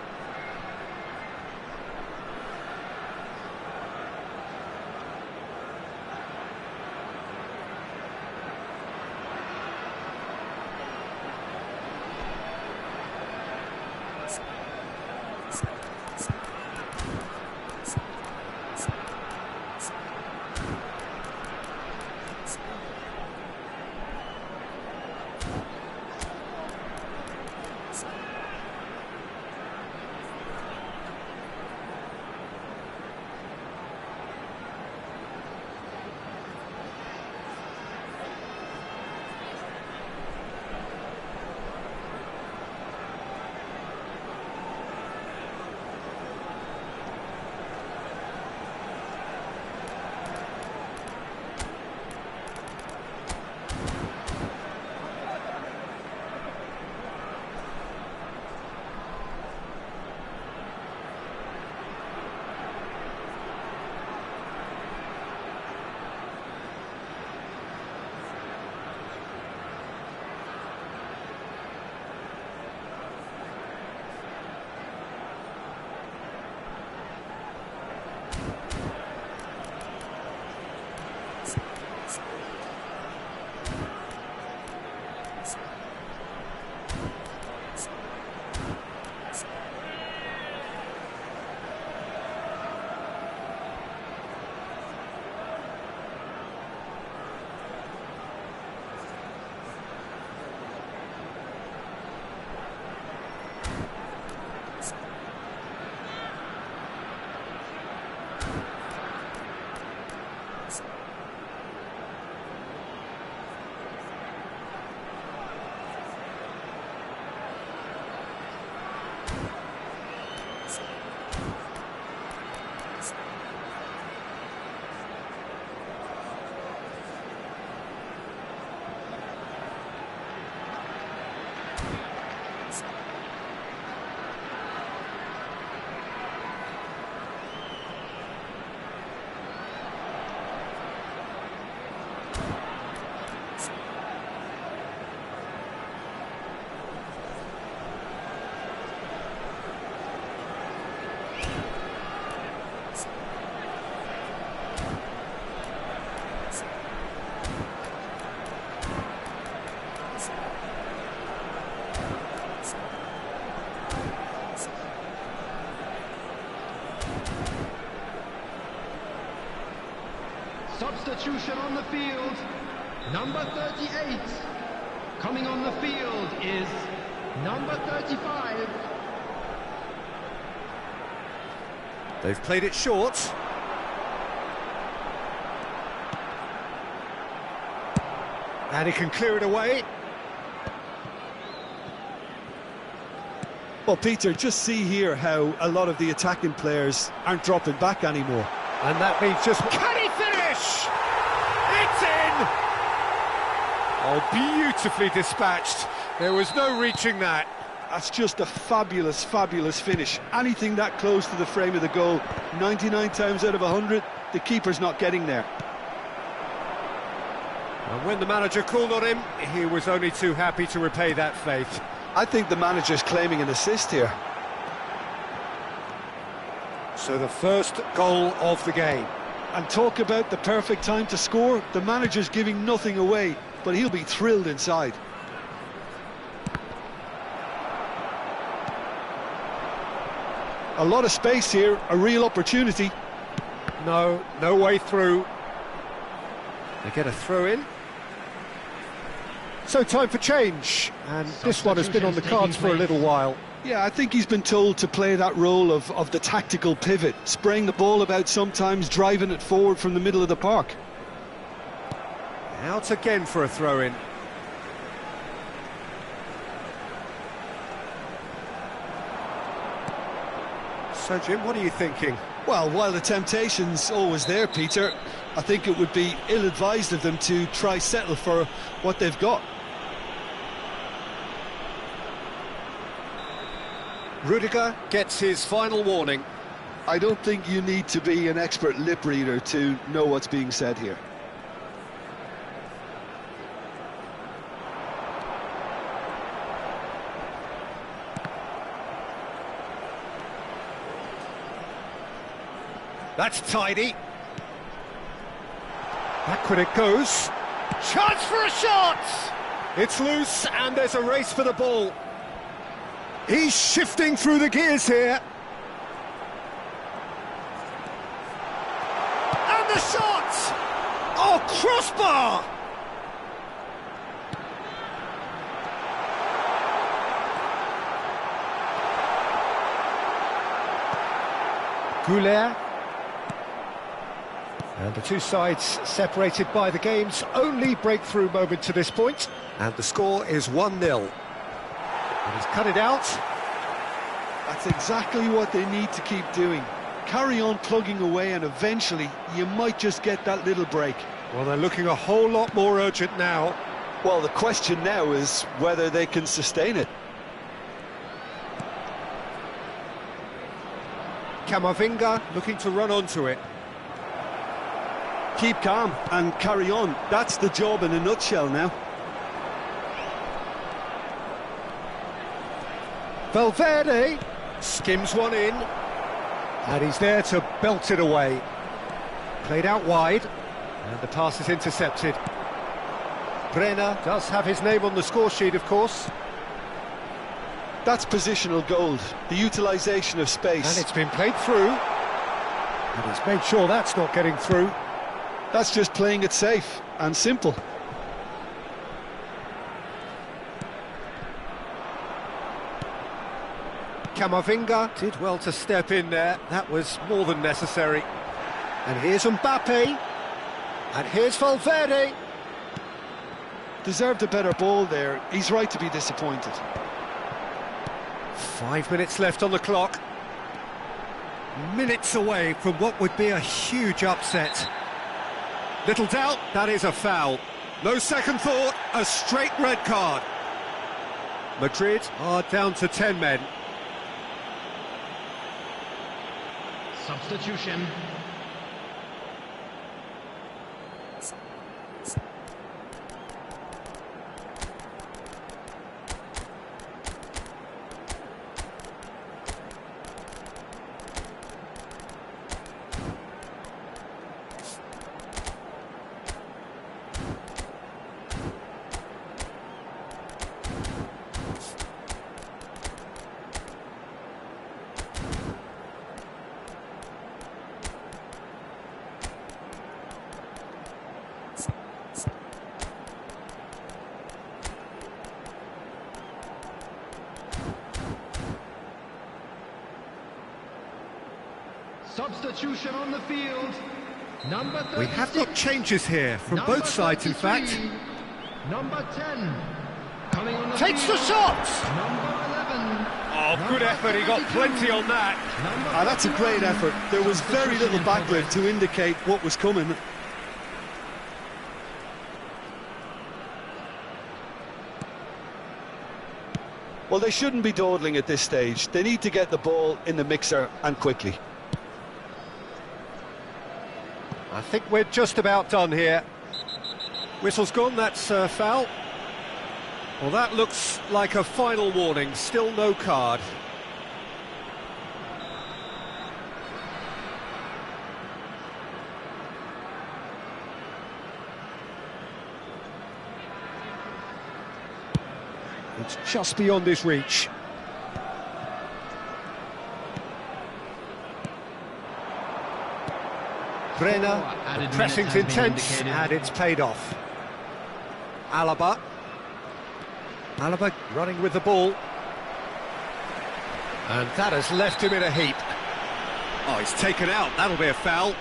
Substitution on the field. Number 38. Coming on the field is number 35. They've played it short. And he can clear it away. Well, Peter, just see here how a lot of the attacking players aren't dropping back anymore. And that means just... Can he finish? It's in! Oh, beautifully dispatched. There was no reaching that. That's just a fabulous, fabulous finish. Anything that close to the frame of the goal, 99 times out of 100, the keeper's not getting there. And when the manager called on him, he was only too happy to repay that faith. I think the manager's claiming an assist here. So the first goal of the game. And talk about the perfect time to score. The manager's giving nothing away, but he'll be thrilled inside. A lot of space here, a real opportunity. No way through. They get a throw in. So time for change, and this one has been on the cards for a little while. Yeah, I think he's been told to play that role of the tactical pivot, spraying the ball about sometimes, driving it forward from the middle of the park. Out again for a throw in. So Jim, what are you thinking? Well, while the temptation's always there, Peter, I think it would be ill-advised of them to try settle for what they've got. Rudiger gets his final warning. I don't think you need to be an expert lip reader to know what's being said here. That's tidy. Backward it goes. Chance for a shot! It's loose and there's a race for the ball. He's shifting through the gears here. And the shot! Oh, crossbar! Goulet. And the two sides separated by the game's only breakthrough moment to this point. And the score is 1-0. And he's cut it out. That's exactly what they need to keep doing. Carry on plugging away and eventually you might just get that little break. Well, they're looking a whole lot more urgent now. Well, the question now is whether they can sustain it. Camavinga looking to run onto it. Keep calm and carry on. That's the job in a nutshell now. Valverde skims one in. And he's there to belt it away. Played out wide. And the pass is intercepted. Brenner does have his name on the score sheet, of course. That's positional gold, the utilisation of space. And it's been played through. And he's made sure that's not getting through. That's just playing it safe and simple. Camavinga did well to step in there. That was more than necessary. And here's Mbappe. And here's Valverde. Deserved a better ball there. He's right to be disappointed. 5 minutes left on the clock. Minutes away from what would be a huge upset. Little doubt, that is a foul. No second thought, a straight red card. Madrid are down to 10 men. Substitution. substitution on the field. Number 36. We have got changes here from both sides, in fact. Number 10. Coming on the Takes field. the shot! Number 11. Oh, good effort, he got plenty on that. That's a great effort. There was very little backlift to indicate what was coming. Well, they shouldn't be dawdling at this stage. They need to get the ball in the mixer and quickly. I think we're just about done here. Whistle's gone, that's foul. Well, that looks like a final warning, still no card. It's just beyond his reach. Brenner, the pressing's intense and it's paid off. Alaba running with the ball. And that has left him in a heap. Oh, he's taken out, that'll be a foul.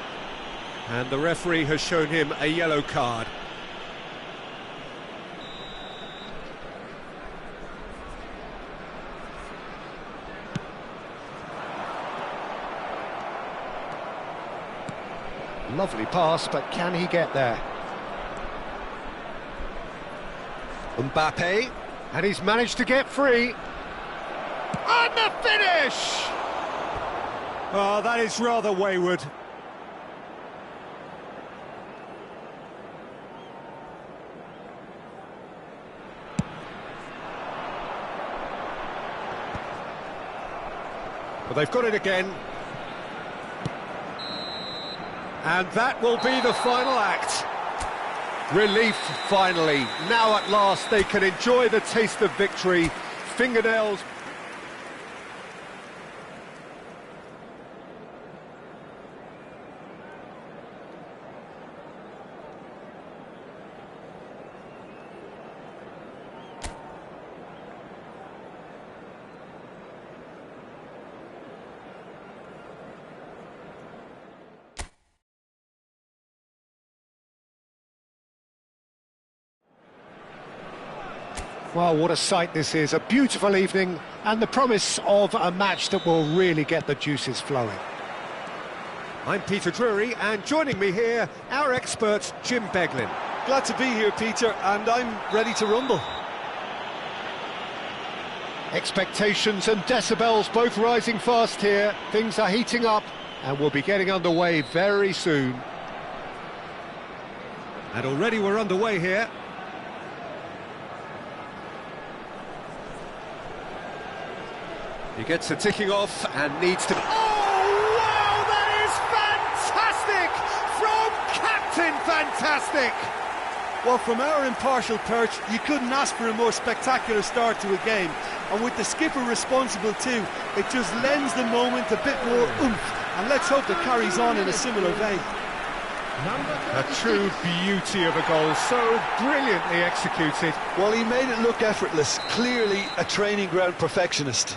And the referee has shown him a yellow card. Lovely pass, but can he get there? Mbappe, and he's managed to get free. And the finish! Oh, that is rather wayward. Well, they've got it again. And that will be the final act. Relief, finally. Now at last they can enjoy the taste of victory. Fingernails. Well, what a sight this is, a beautiful evening and the promise of a match that will really get the juices flowing. I'm Peter Drury, and joining me here, our expert Jim Beglin. Glad to be here, Peter, and I'm ready to rumble. Expectations and decibels both rising fast here. Things are heating up and we'll be getting underway very soon. And already we're underway here. He gets the ticking off and needs to... Oh, wow, that is fantastic! From Captain Fantastic! Well, from our impartial perch, you couldn't ask for a more spectacular start to a game. And with the skipper responsible too, it just lends the moment a bit more oomph. And let's hope it carries on in a similar vein. A true beauty of a goal, so brilliantly executed. Well, he made it look effortless. Clearly a training ground perfectionist.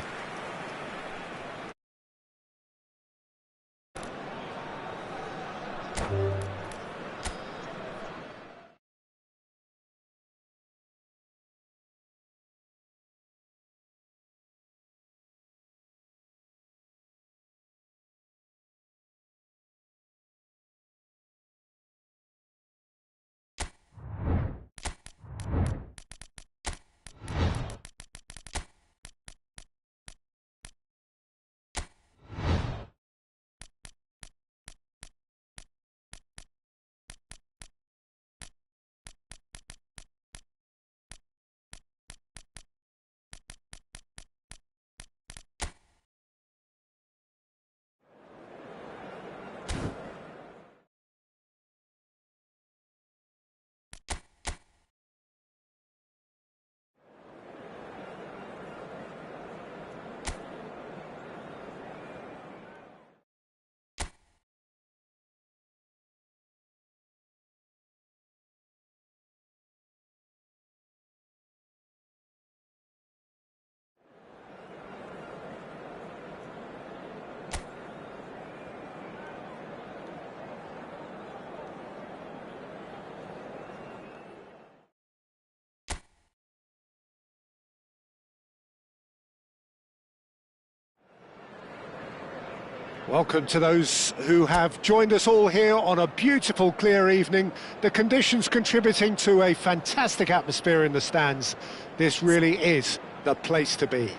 Welcome to those who have joined us all here on a beautiful, clear evening. The conditions contributing to a fantastic atmosphere in the stands. This really is the place to be.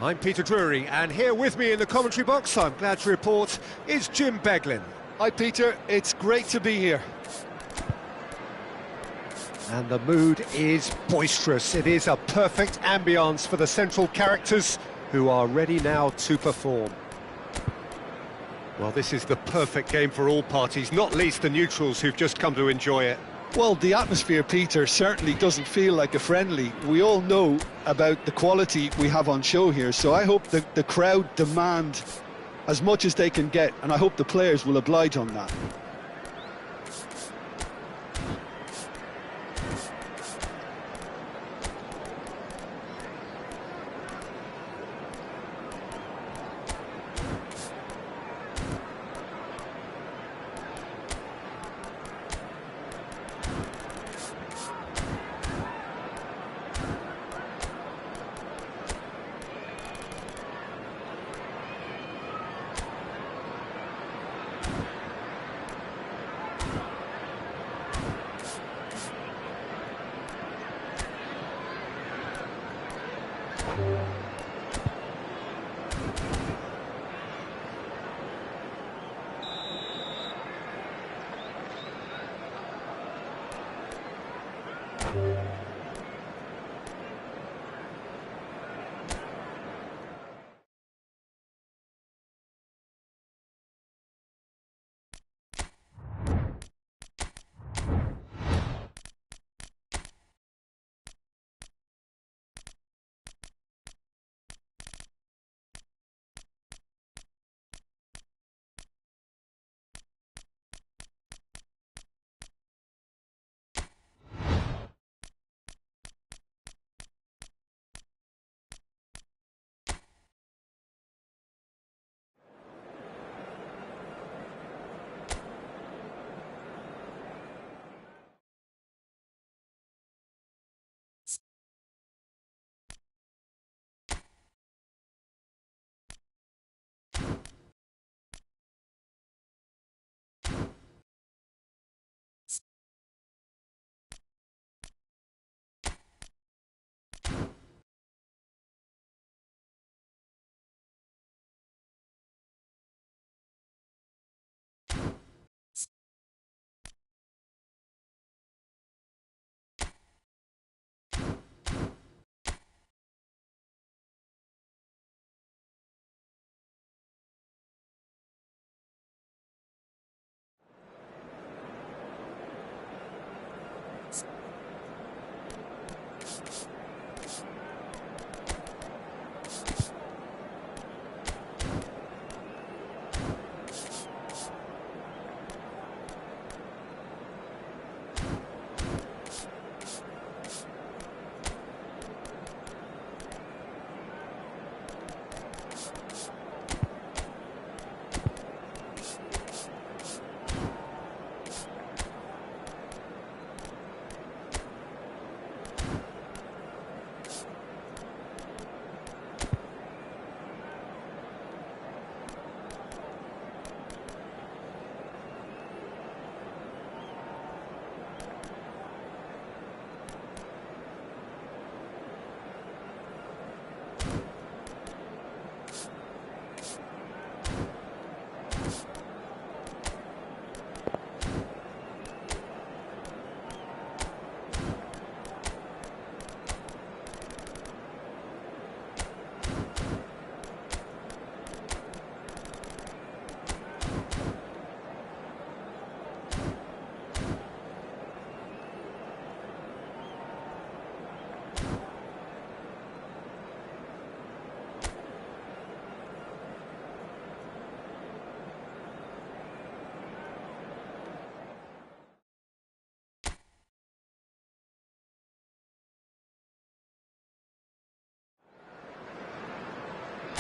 I'm Peter Drury, and here with me in the commentary box, I'm glad to report, is Jim Beglin. Hi Peter, it's great to be here. And the mood is boisterous. It is a perfect ambience for the central characters who are ready now to perform. Well, this is the perfect game for all parties, not least the neutrals who've just come to enjoy it. Well, the atmosphere, Peter, certainly doesn't feel like a friendly. We all know about the quality we have on show here, so I hope that the crowd demand as much as they can get, and I hope the players will oblige on that.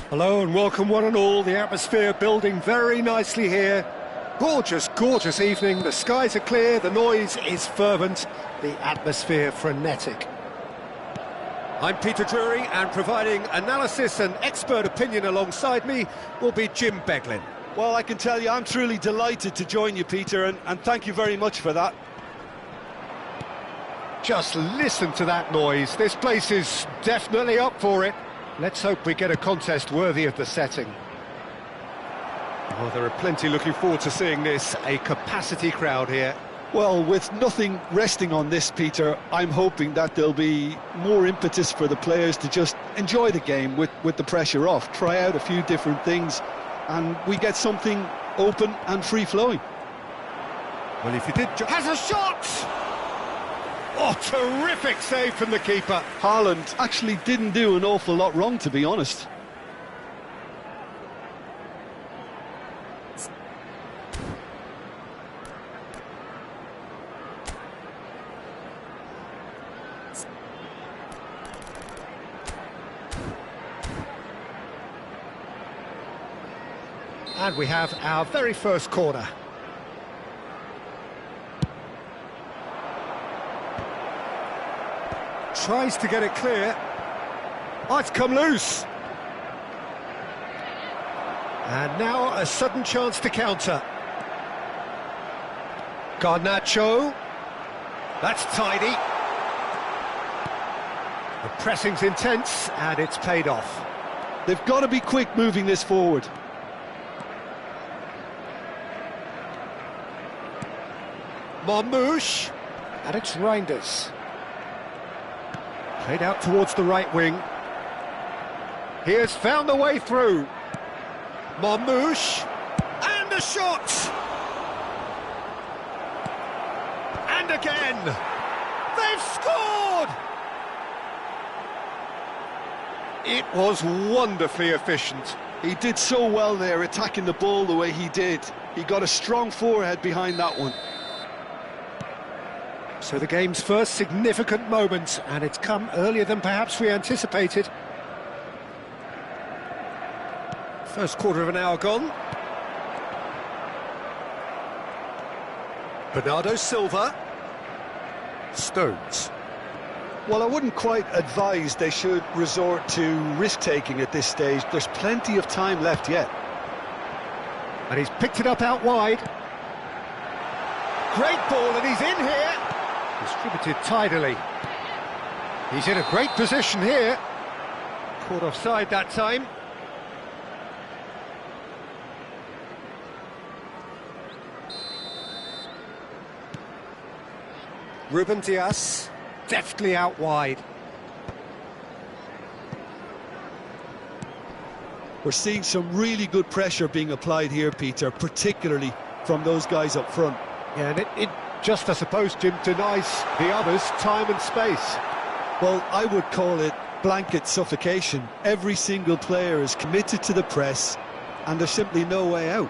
Hello and welcome one and all. The atmosphere building very nicely here. Gorgeous, gorgeous evening. The skies are clear, the noise is fervent, the atmosphere frenetic. I'm Peter Drury, and providing analysis and expert opinion alongside me will be Jim Beglin. Well, I can tell you I'm truly delighted to join you, Peter, and thank you very much for that. Just listen to that noise. This place is definitely up for it. Let's hope we get a contest worthy of the setting. Oh, there are plenty looking forward to seeing this. A capacity crowd here. Well, with nothing resting on this, Peter, I'm hoping that there'll be more impetus for the players to just enjoy the game with the pressure off, try out a few different things, and we get something open and free-flowing. Well, if you did... Has a shot! Oh, terrific save from the keeper. Haaland actually didn't do an awful lot wrong, to be honest. And we have our very first corner. Tries to get it clear. Oh, it's come loose. And now a sudden chance to counter. Garnacho. That's tidy. The pressing's intense, and it's paid off. They've got to be quick moving this forward. Marmouche, and it's Reinders. Played out towards the right wing. He has found the way through. Marmouche, and a shot! And again! They've scored! It was wonderfully efficient. He did so well there, attacking the ball the way he did. He got a strong forehead behind that one. So the game's first significant moment, and it's come earlier than perhaps we anticipated. First quarter of an hour gone. Bernardo Silva. Stones. Well, I wouldn't quite advise they should resort to risk-taking at this stage. There's plenty of time left yet. And he's picked it up out wide. Great ball, and he's in here. Distributed tidily. He's in a great position here. Caught offside that time. Ruben Dias. Deftly out wide. We're seeing some really good pressure being applied here, Peter, particularly from those guys up front. Yeah, and it just, I suppose, Jim, denies the others time and space. Well, I would call it blanket suffocation. Every single player is committed to the press, and there's simply no way out.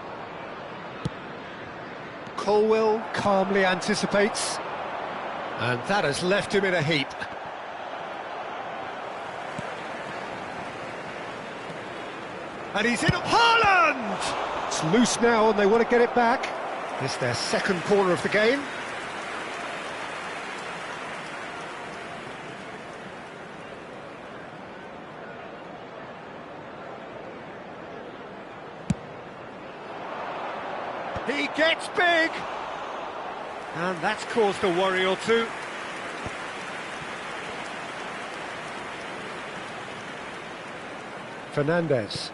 Colwell calmly anticipates, and that has left him in a heap. And he's in. Haaland! It's loose now, and they want to get it back. It's their second corner of the game. He gets big! And that's caused a worry or two. Fernandez.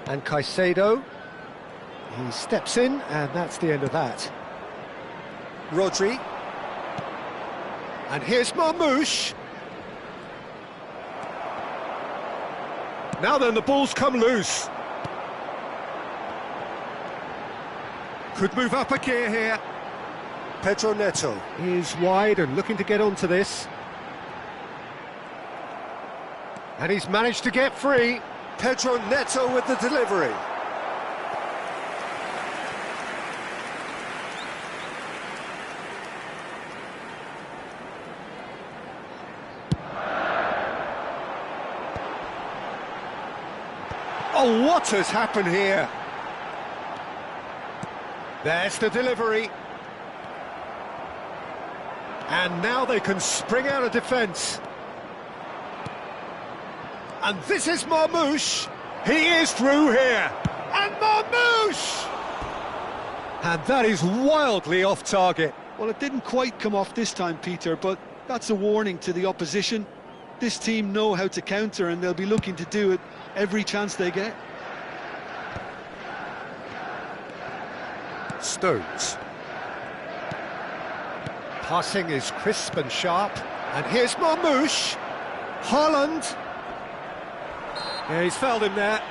And Caicedo. He steps in, and that's the end of that. Rodri. And here's Marmouche. Now then, the ball's come loose. Could move up a gear here. Pedro Neto. He's wide and looking to get onto this. And he's managed to get free. Pedro Neto with the delivery. Oh, what has happened here? There's the delivery. And now they can spring out of defence. And this is Marmoush. He is through here. And Marmoush! And that is wildly off target. Well, it didn't quite come off this time, Peter, but that's a warning to the opposition. This team know how to counter, and they'll be looking to do it every chance they get. Stones. Passing is crisp and sharp. And here's Marmoush. Haaland. Yeah, he's fouled him there.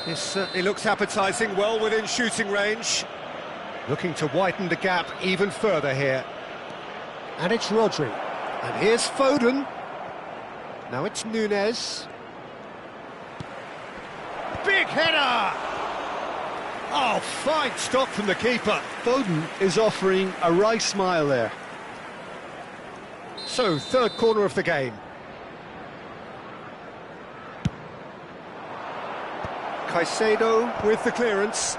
This certainly looks appetising, well within shooting range. Looking to widen the gap even further here. And it's Rodri. And here's Foden. Now it's Nunez. Big header! Oh, fine stop from the keeper. Foden is offering a wry smile there. So, third corner of the game. Caicedo with the clearance.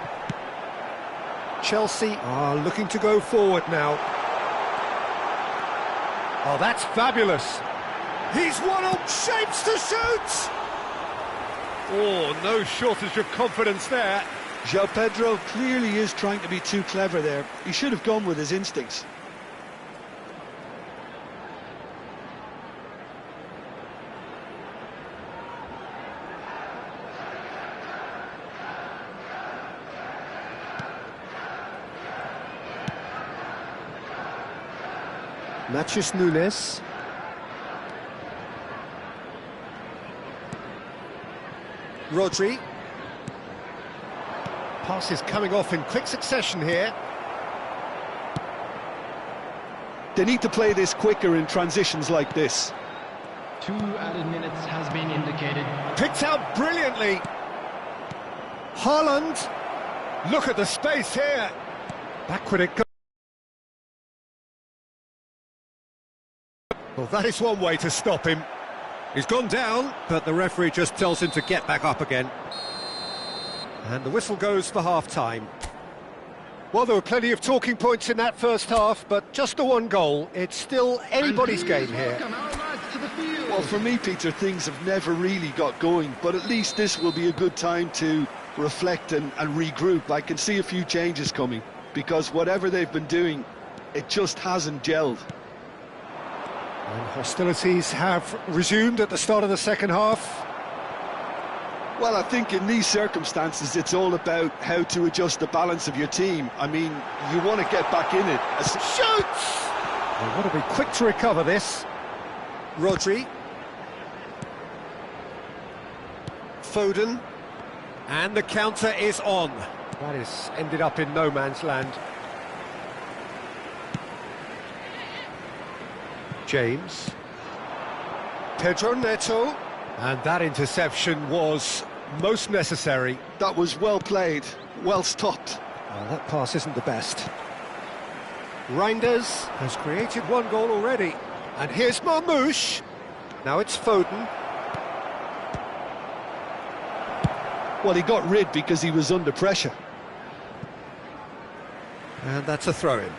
Chelsea are looking to go forward now. Oh, that's fabulous. He's one up, shapes to shoot! Oh, no shortage of confidence there. João Pedro clearly is trying to be too clever there. He should have gone with his instincts. Matheus Nunes. Rodri. Pass is coming off in quick succession here. They need to play this quicker in transitions like this. 2 added minutes has been indicated. Picked out brilliantly. Haaland. Look at the space here. Backward it goes. Well, that is one way to stop him. He's gone down, but the referee just tells him to get back up again. And the whistle goes for half-time. Well, there were plenty of talking points in that first half, but just the one goal. It's still anybody's game here. Well, for me, Peter, things have never really got going, but at least this will be a good time to reflect and regroup. I can see a few changes coming, because whatever they've been doing, it just hasn't gelled. And hostilities have resumed at the start of the second half. Well, I think in these circumstances, it's all about how to adjust the balance of your team. I mean, you want to get back in it. Shoots! They want to be quick to recover this. Rodri. Foden. And the counter is on. That is ended up in no man's land. James. Pedro Neto. And that interception was most necessary. That was well played, well stopped. Well, that pass isn't the best. Reinders has created one goal already. And here's Marmoush. Now it's Foden. Well, he got rid because he was under pressure. And that's a throw-in.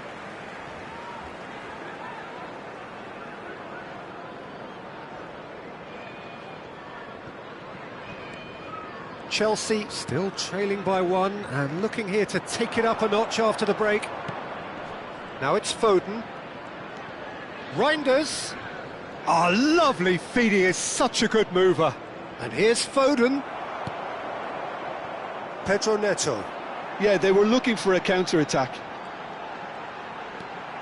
Chelsea still trailing by one and looking here to take it up a notch after the break. Now it's Foden. Reinders. Ah, lovely feed, he is such a good mover. And here's Foden. Pedro Neto. Yeah, they were looking for a counter-attack.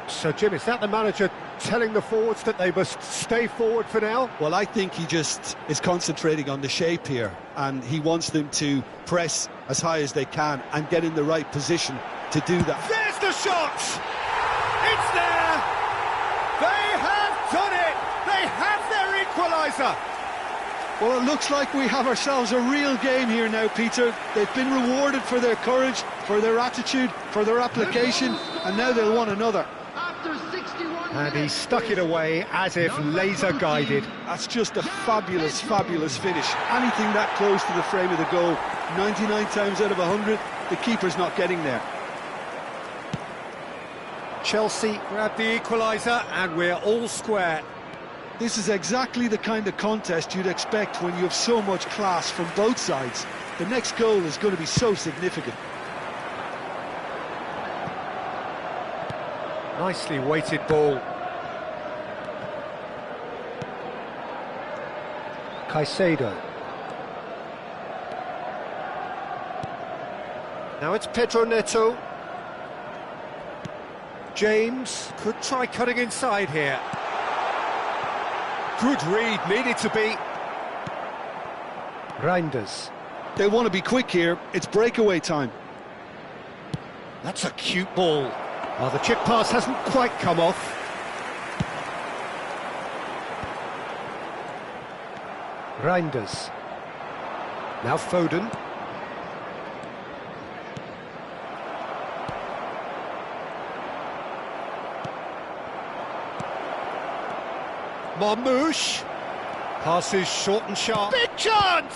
So, Jim, is that the manager telling the forwards that they must stay forward for now? Well, I think he just is concentrating on the shape here, and he wants them to press as high as they can and get in the right position to do that. There's the shot! It's there! They have done it! They have their equaliser! Well, it looks like we have ourselves a real game here now, Peter. They've been rewarded for their courage, for their attitude, for their application, and now they'll want another. After 61 And he minutes, stuck it away as if laser guided. That's just a fabulous, fabulous finish. Anything that close to the frame of the goal, 99 times out of 100, the keeper's not getting there. Chelsea grab the equaliser and we're all square. This is exactly the kind of contest you'd expect when you have so much class from both sides. The next goal is going to be so significant. Nicely weighted ball. Caicedo. Now it's Pedro Neto. James could try cutting inside here. Good read, needed to be. Reinders. They want to be quick here, it's breakaway time. That's a cute ball. Well, the chip pass hasn't quite come off. Reinders. Now Foden. Marmoush. Passes short and sharp. Big chance!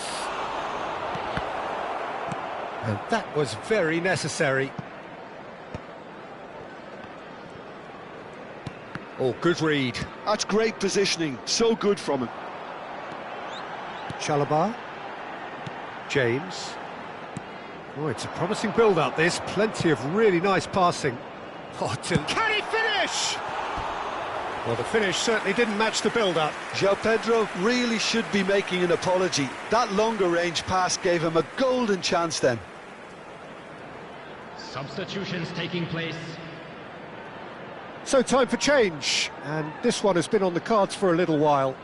And that was very necessary. Oh, good read. That's great positioning, so good from him. Chalobah. James. Oh, it's a promising build-up, this. Plenty of really nice passing. Oh, Can he finish? well, the finish certainly didn't match the build-up. João Pedro really should be making an apology. That longer range pass gave him a golden chance then. substitutions taking place. So time for change, and this one has been on the cards for a little while.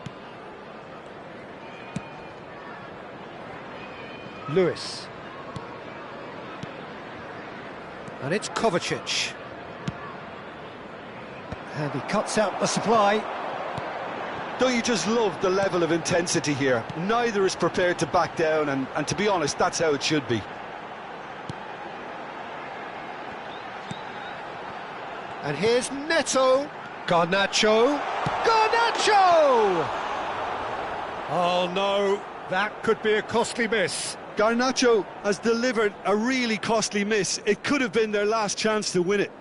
Lewis. And it's Kovacic. And he cuts out the supply. Don't you just love the level of intensity here? Neither is prepared to back down, and to be honest, that's how it should be. And here's Neto. Garnacho. Garnacho! Oh no, that could be a costly miss. Garnacho has delivered a really costly miss. It could have been their last chance to win it.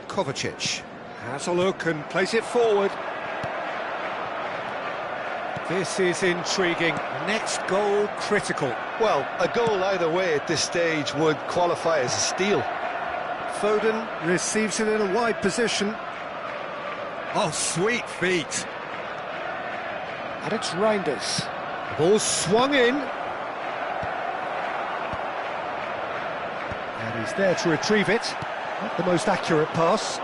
Kovacic has a look and plays it forward. This is intriguing. Next goal critical. Well, a goal either way at this stage would qualify as a steal. Foden receives it in a wide position. Oh, sweet feet. And it's Reinders. The ball swung in. And he's there to retrieve it. Not the most accurate pass.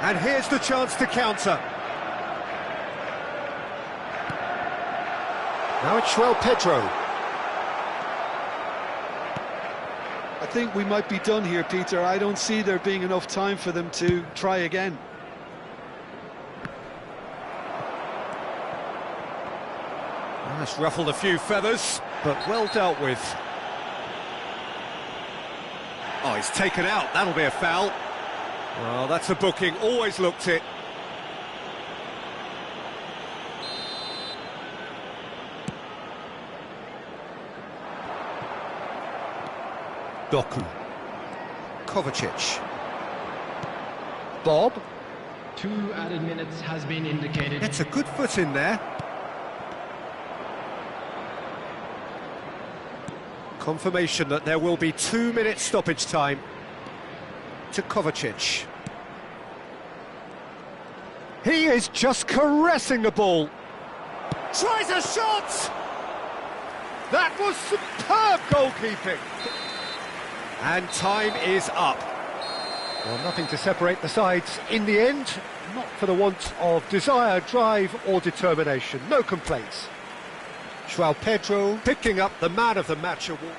And here's the chance to counter. Now it's João Pedro. I think we might be done here, Peter. I don't see there being enough time for them to try again. Well, that's ruffled a few feathers, but well dealt with. Oh, he's taken out. That'll be a foul. Well, that's a booking. Always looked it. Doku. Kovacic. Bob. 2 added minutes has been indicated. Gets a good foot in there. Confirmation that there will be 2 minutes stoppage time. To Kovacic. He is just caressing the ball. Tries a shot! That was superb goalkeeping. And time is up. Well, nothing to separate the sides in the end, not for the want of desire, drive or determination. No complaints. João Pedro picking up the Man of the Match award.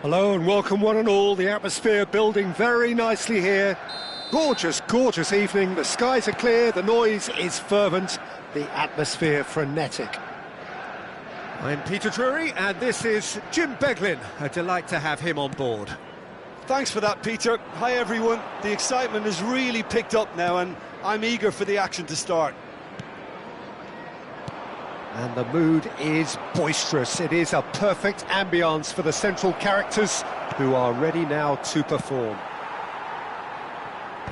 Hello and welcome one and all. The atmosphere building very nicely here. Gorgeous, gorgeous evening. The skies are clear, the noise is fervent, the atmosphere frenetic. I'm Peter Drury and this is Jim Beglin. A delight to have him on board. Thanks for that, Peter. Hi, everyone. The excitement has really picked up now, and I'm eager for the action to start. And the mood is boisterous. It is a perfect ambience for the central characters who are ready now to perform.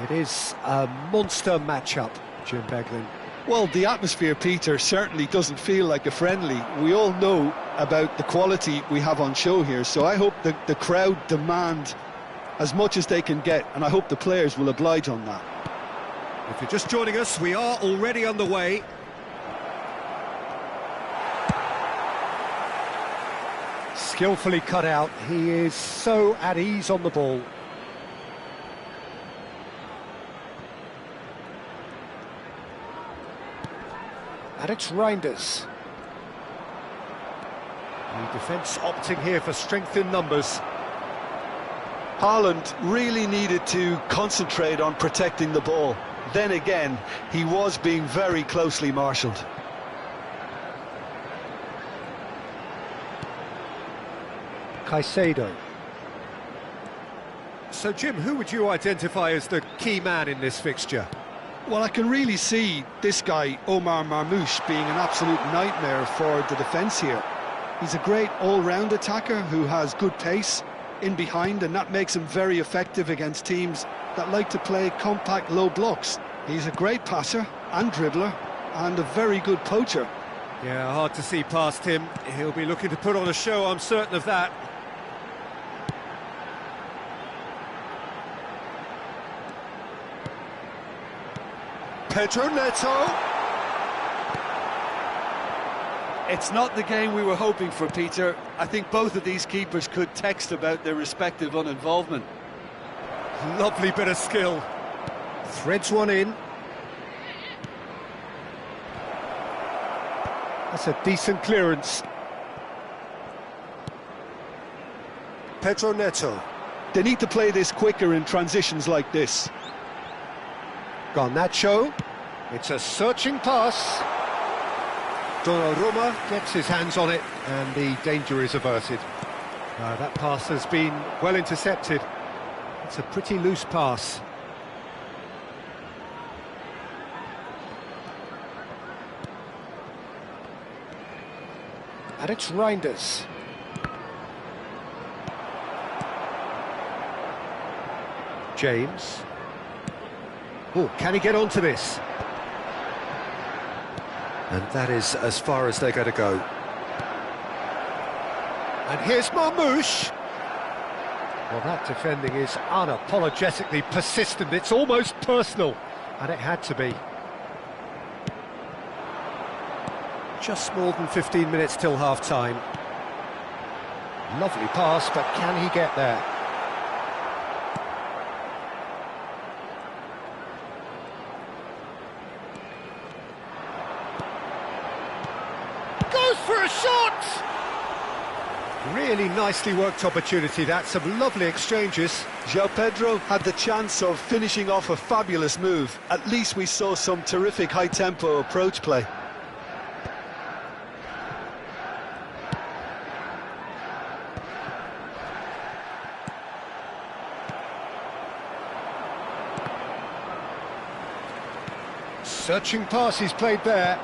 It is a monster matchup, Jim Beglin. Well, the atmosphere, Peter, certainly doesn't feel like a friendly. We all know about the quality we have on show here, so I hope the crowd demand as much as they can get, and I hope the players will oblige on that. If you're just joining us, we are already underway. Skillfully cut out, he is so at ease on the ball. And it's Reinders. The defence opting here for strength in numbers. Haaland really needed to concentrate on protecting the ball. Then again, he was being very closely marshalled. Caicedo. So, Jim, who would you identify as the key man in this fixture? Well, I can really see this guy, Omar Marmoush, being an absolute nightmare for the defence here. He's a great all-round attacker who has good pace in behind, and that makes him very effective against teams that like to play compact low blocks. He's a great passer and dribbler and a very good poacher. Yeah, hard to see past him. He'll be looking to put on a show, I'm certain of that. Pedro Neto. It's not the game we were hoping for, Peter. I think both of these keepers could text about their respective uninvolvement. Lovely bit of skill. Threads one in. That's a decent clearance. Pedro Neto. They need to play this quicker in transitions like this. Garnacho. It's a searching pass. Donnarumma gets his hands on it and the danger is averted. That pass has been well intercepted. It's a pretty loose pass. And it's Reinders. James. Oh, can he get onto this? And that is as far as they're going to go. And here's Marmoush. Well, that defending is unapologetically persistent. It's almost personal, and it had to be. Just more than 15 minutes till half-time. Lovely pass, but can he get there? Goes for a shot! Really nicely worked opportunity, that. Some lovely exchanges. João Pedro had the chance of finishing off a fabulous move. At least we saw some terrific high-tempo approach play. Searching pass he's played there.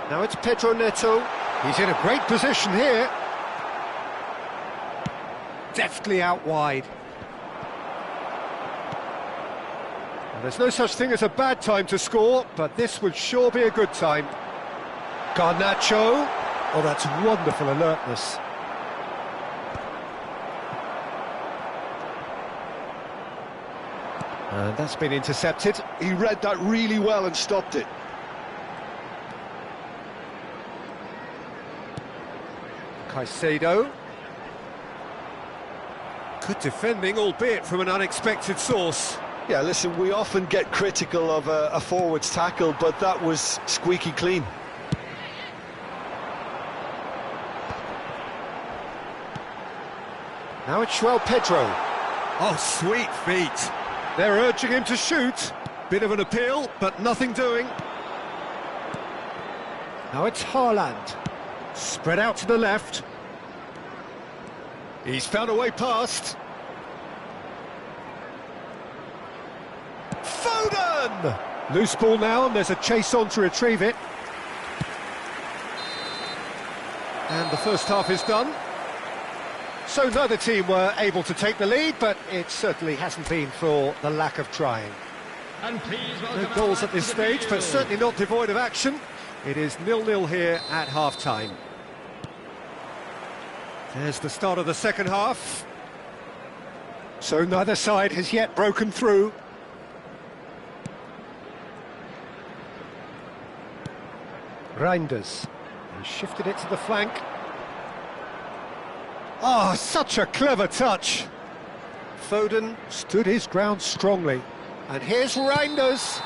Now it's Pedro Neto. He's in a great position here. Deftly out wide. And there's no such thing as a bad time to score, but this would sure be a good time. Garnacho. Oh, that's wonderful alertness. And that's been intercepted. He read that really well and stopped it. Caicedo. Good defending, albeit from an unexpected source. Yeah, listen, we often get critical of a forward's tackle, but that was squeaky clean. Now it's João Pedro. Oh, sweet feet. They're urging him to shoot. Bit of an appeal, but nothing doing. Now it's Haaland. Spread out to the left. He's found a way past. Foden! Loose ball now, and there's a chase on to retrieve it. And the first half is done. So neither team were able to take the lead, but it certainly hasn't been for the lack of trying. And please No welcome goals our at this lads to the stage, but field. certainly not devoid of action. It is 0-0 here at half-time. There's the start of the second half. So neither side has yet broken through. Reinders. He shifted it to the flank. Oh, such a clever touch. Foden stood his ground strongly. And here's Reinders.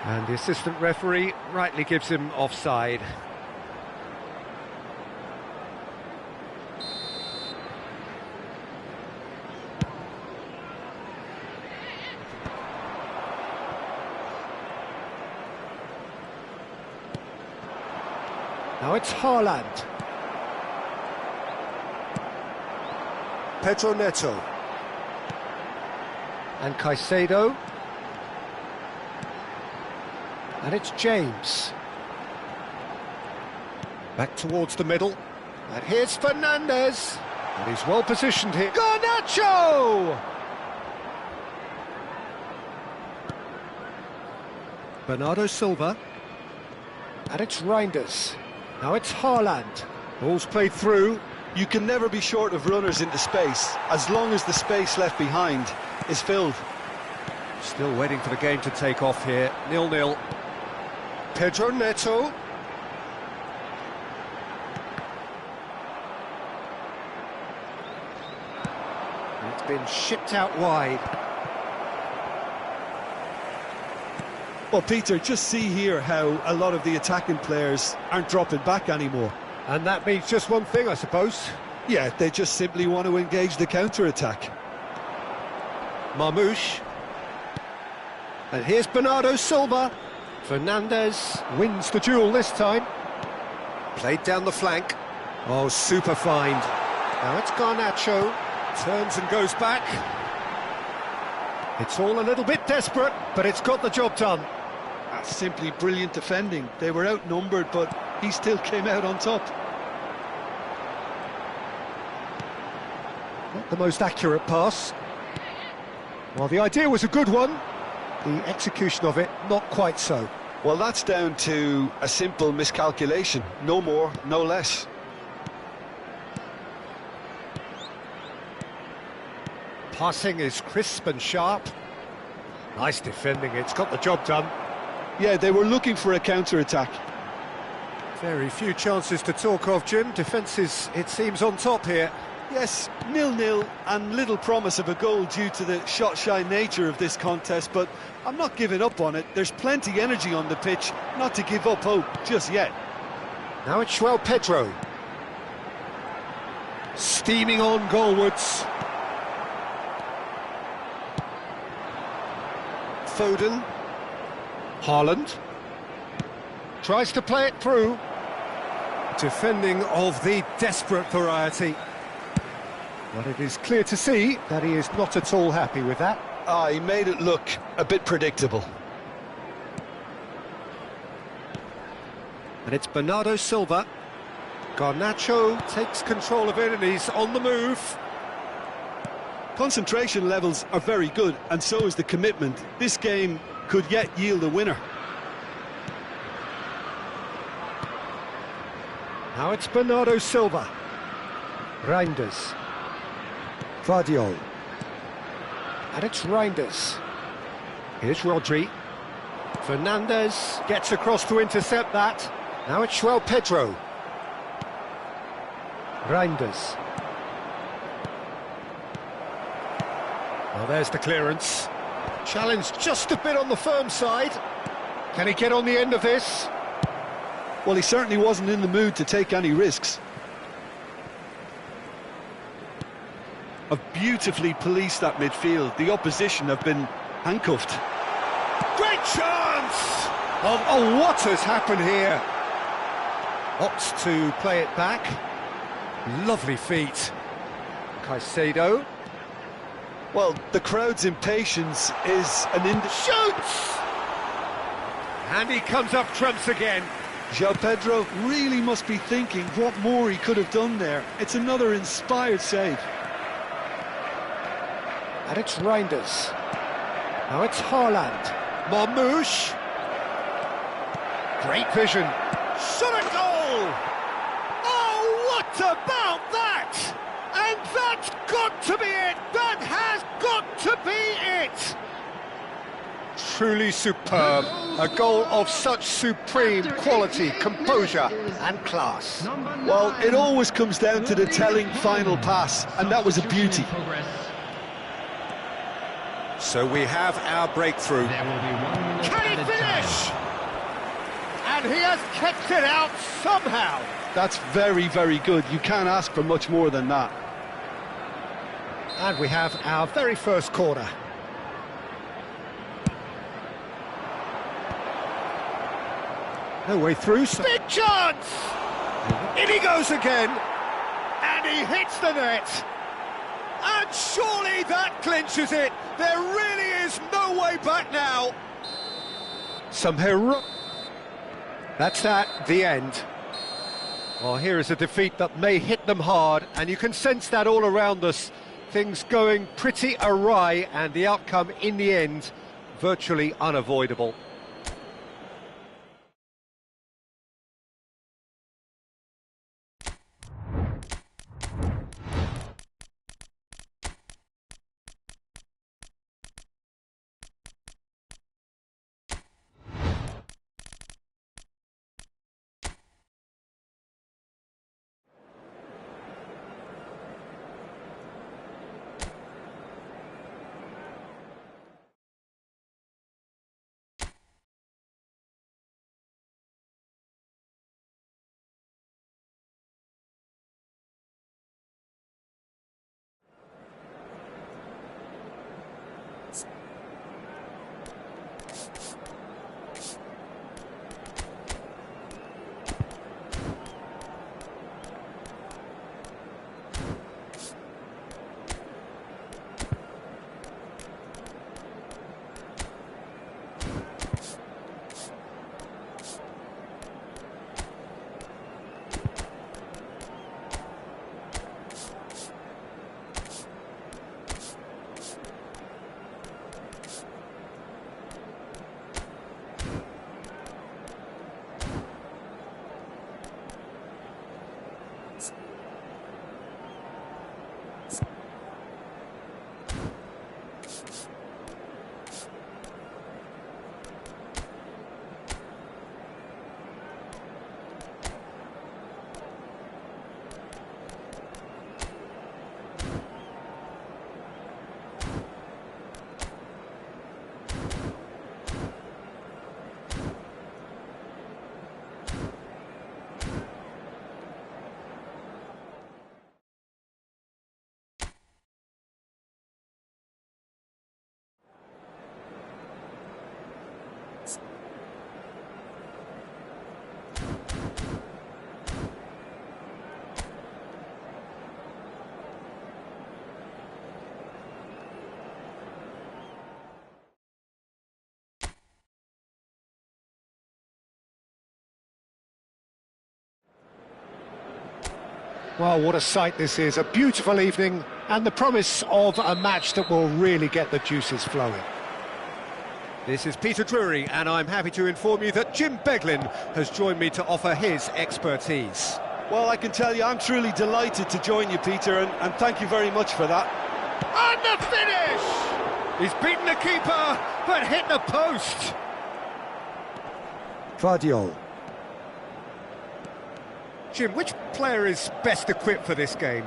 And the assistant referee rightly gives him offside. Now it's Haaland. Pedro Neto. And Caicedo. And it's James. Back towards the middle. And here's Fernandes. And he's well positioned here. Garnacho! Bernardo Silva. And it's Reinders. Now it's Haaland. Ball's played through. You can never be short of runners into space, as long as the space left behind is filled. Still waiting for the game to take off here. 0-0. Pedro Neto. It's been shipped out wide. Well, Peter, just see here how a lot of the attacking players aren't dropping back anymore. And that means just one thing, I suppose. Yeah, they just simply want to engage the counter-attack. Marmouche. And here's Bernardo Silva. Fernandes wins the duel this time. Played down the flank. Oh, super find. Now it's Garnacho. Turns and goes back. It's all a little bit desperate, but it's got the job done. That's simply brilliant defending. They were outnumbered, but he still came out on top. Not the most accurate pass. Well, the idea was a good one. The execution of it, not quite so. Well, that's down to a simple miscalculation. No more, no less. Passing is crisp and sharp. Nice defending, it's got the job done. Yeah, they were looking for a counter-attack. Very few chances to talk of, Jim. Defence is, it seems, on top here. Yes, 0-0 and little promise of a goal due to the shot-shy nature of this contest, but I'm not giving up on it. There's plenty energy on the pitch, not to give up hope just yet. Now it's João Pedro. Steaming on goalwards. Foden. Haaland. Tries to play it through. Defending of the desperate variety. But it is clear to see that he is not at all happy with that. He made it look a bit predictable. And it's Bernardo Silva. Garnacho takes control of it and he's on the move. Concentration levels are very good, and so is the commitment. This game could yet yield a winner. Now it's Bernardo Silva. Reinders. Vardiol. And it's Reinders. Here's Rodri. Fernandes gets across to intercept that. Now it's João Pedro. Reinders. Well, there's the clearance. Challenge just a bit on the firm side. Can he get on the end of this? Well, he certainly wasn't in the mood to take any risks. Have beautifully policed that midfield. The opposition have been handcuffed. Great chance! Oh, what has happened here? Opts to play it back. Lovely feet. Caicedo. Well, the crowd's impatience is an Shoots! And he comes up trumps again. João Pedro really must be thinking what more he could have done there. It's another inspired save. And it's Reinders. Now it's Haaland. Marmouche. Great vision. Shot a goal! Oh, what about that? And that's got to be it! That has got to be it! Truly superb. A goal of such supreme quality, composure and class. Well, it always comes down to the telling final pass, and that was a beauty. So we have our breakthrough. Can he finish? And he has kept it out somehow. That's very, very good. You can't ask for much more than that. And we have our very first corner. No way through. Big chance! In he goes again. And he hits the net. And surely that clinches it. There really is no way back now. Some hero. That's that, the end. Well, here is a defeat that may hit them hard, and you can sense that all around us. Things going pretty awry, and the outcome in the end, virtually unavoidable. Well, what a sight this is. A beautiful evening and the promise of a match that will really get the juices flowing. This is Peter Drury, and I'm happy to inform you that Jim Beglin has joined me to offer his expertise. Well, I can tell you I'm truly delighted to join you, Peter, and thank you very much for that. And the finish! He's beaten the keeper, but hit the post. Vardiol. Jim, which player is best equipped for this game?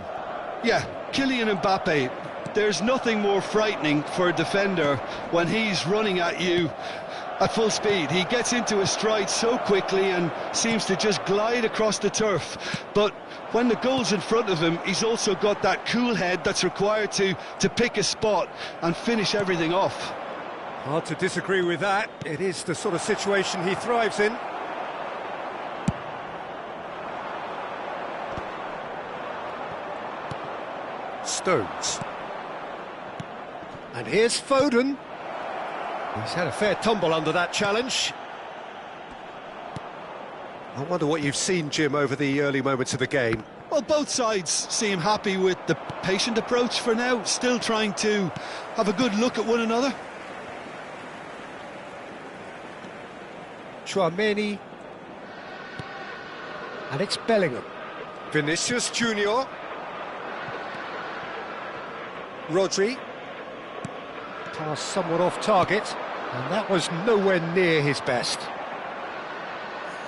Yeah, Kylian Mbappe. There's nothing more frightening for a defender when he's running at you at full speed. He gets into his stride so quickly and seems to just glide across the turf. But when the goal's in front of him, he's also got that cool head that's required to pick a spot and finish everything off. Hard to disagree with that. It is the sort of situation he thrives in. Stones. And here's Foden. He's had a fair tumble under that challenge. I wonder what you've seen, Jim, over the early moments of the game. Well, both sides seem happy with the patient approach for now, still trying to have a good look at one another. Chouameni. And it's Bellingham. Vinicius Junior. Rodri. Pass somewhat off target, and that was nowhere near his best.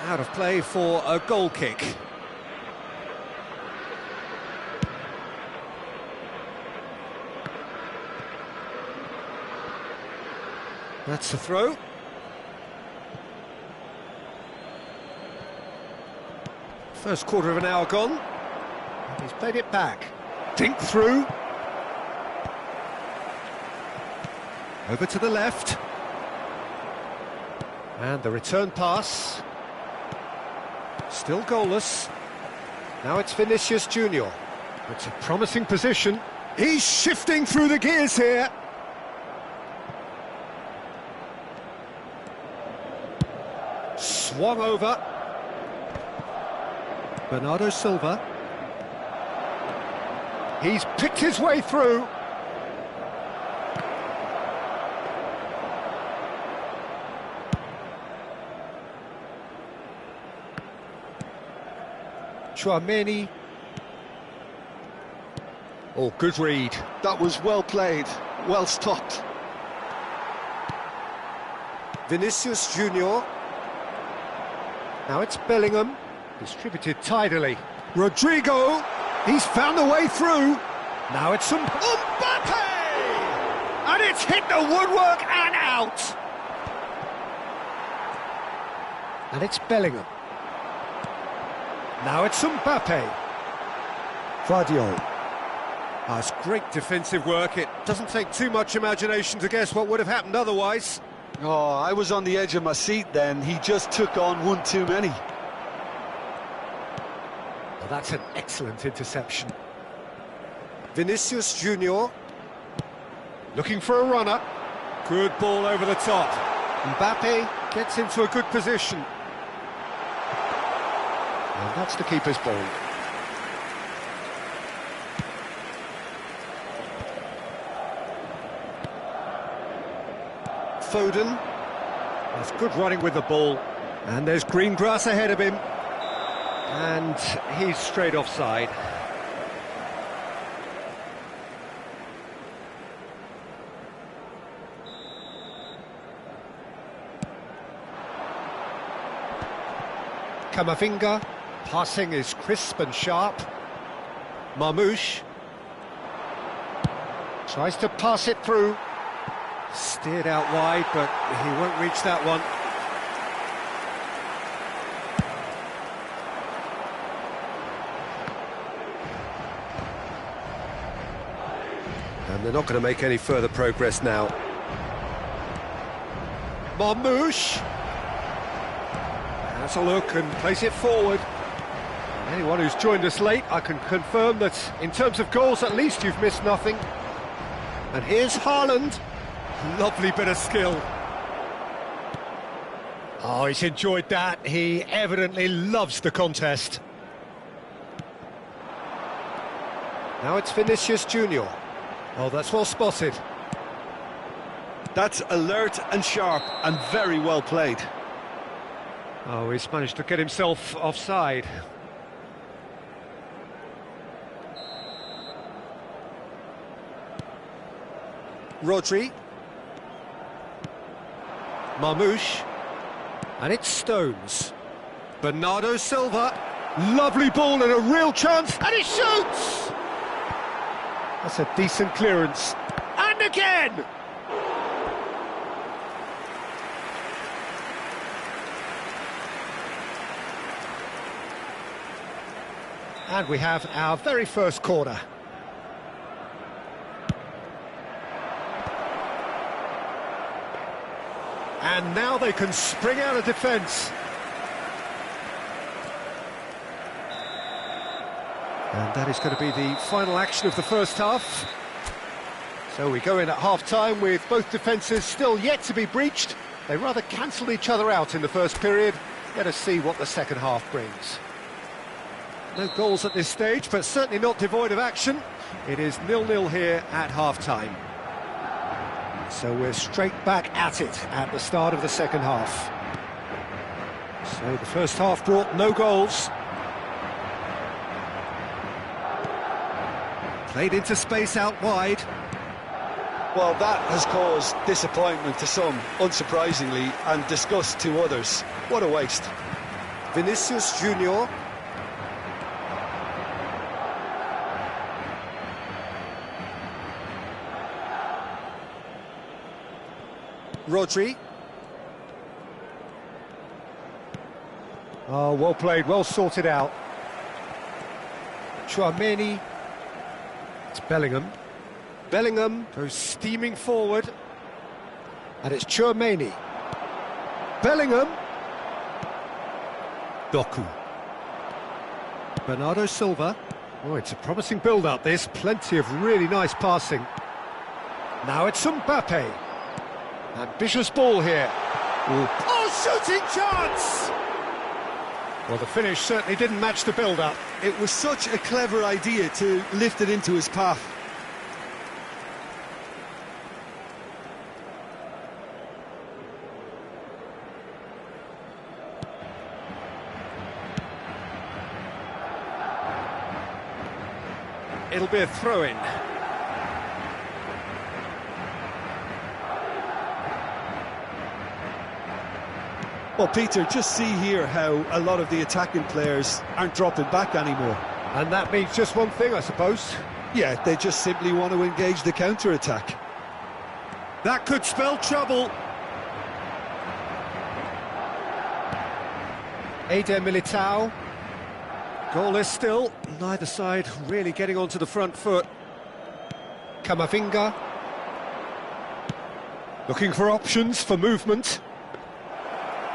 Out of play for a goal kick. That's the throw. First quarter of an hour gone. And he's played it back. Think through. Over to the left. And the return pass. Still goalless. Now it's Vinicius Junior. It's a promising position. He's shifting through the gears here. Swung over. Bernardo Silva. He's picked his way through. Chouameni. Oh, good read. That was well played, well stopped. Vinicius Junior. Now it's Bellingham. Distributed tidily. Rodrigo. He's found a way through. Now it's Mbappe! And it's hit the woodwork and out. And it's Bellingham. Now it's Mbappe. Vardiol. That's great defensive work. It doesn't take too much imagination to guess what would have happened otherwise. Oh, I was on the edge of my seat then. He just took on one too many. Well, that's an excellent interception. Vinicius Junior. Looking for a runner. Good ball over the top. Mbappe gets into a good position. And that's the keeper's ball. Foden. That's good running with the ball. And there's green grass ahead of him. And he's straight offside. Camavinga. Passing is crisp and sharp. Marmoush. Tries to pass it through. Steered out wide, but he won't reach that one. And they're not going to make any further progress now. Marmoush. Has a look and plays it forward. Anyone who's joined us late, I can confirm that in terms of goals, at least you've missed nothing. And here's Haaland. Lovely bit of skill. Oh, he's enjoyed that. He evidently loves the contest. Now it's Vinicius Junior. Oh, that's well spotted. That's alert and sharp and very well played. Oh, he's managed to get himself offside. Rodri. Marmoush. And it's Stones. Bernardo Silva. Lovely ball and a real chance. And he shoots! That's a decent clearance. And again! And we have our very first corner. And now they can spring out of defence. And that is going to be the final action of the first half. So we go in at half-time with both defences still yet to be breached. They rather cancelled each other out in the first period. Let us see what the second half brings. No goals at this stage, but certainly not devoid of action. It is 0-0 here at half-time. So we're straight back at it at the start of the second half. So the first half brought no goals. Played into space out wide. Well, that has caused disappointment to some, unsurprisingly, and disgust to others. What a waste. Vinicius Junior. Rodri. Oh, well played, well sorted out. Tchouaméni. It's Bellingham. Bellingham goes steaming forward. And it's Tchouaméni. Bellingham. Doku. Bernardo Silva. Oh, it's a promising build-up, this. Plenty of really nice passing. Now it's Mbappe. Ambitious ball here. Ooh. Oh, shooting chance! Well, the finish certainly didn't match the build-up. It was such a clever idea to lift it into his path. It'll be a throw-in. Well, Peter, just see here how a lot of the attacking players aren't dropping back anymore. And that means just one thing, I suppose. Yeah, they just simply want to engage the counter-attack. That could spell trouble. Eder Militao. Goalless still. Neither side really getting onto the front foot. Camavinga. Looking for options for movement.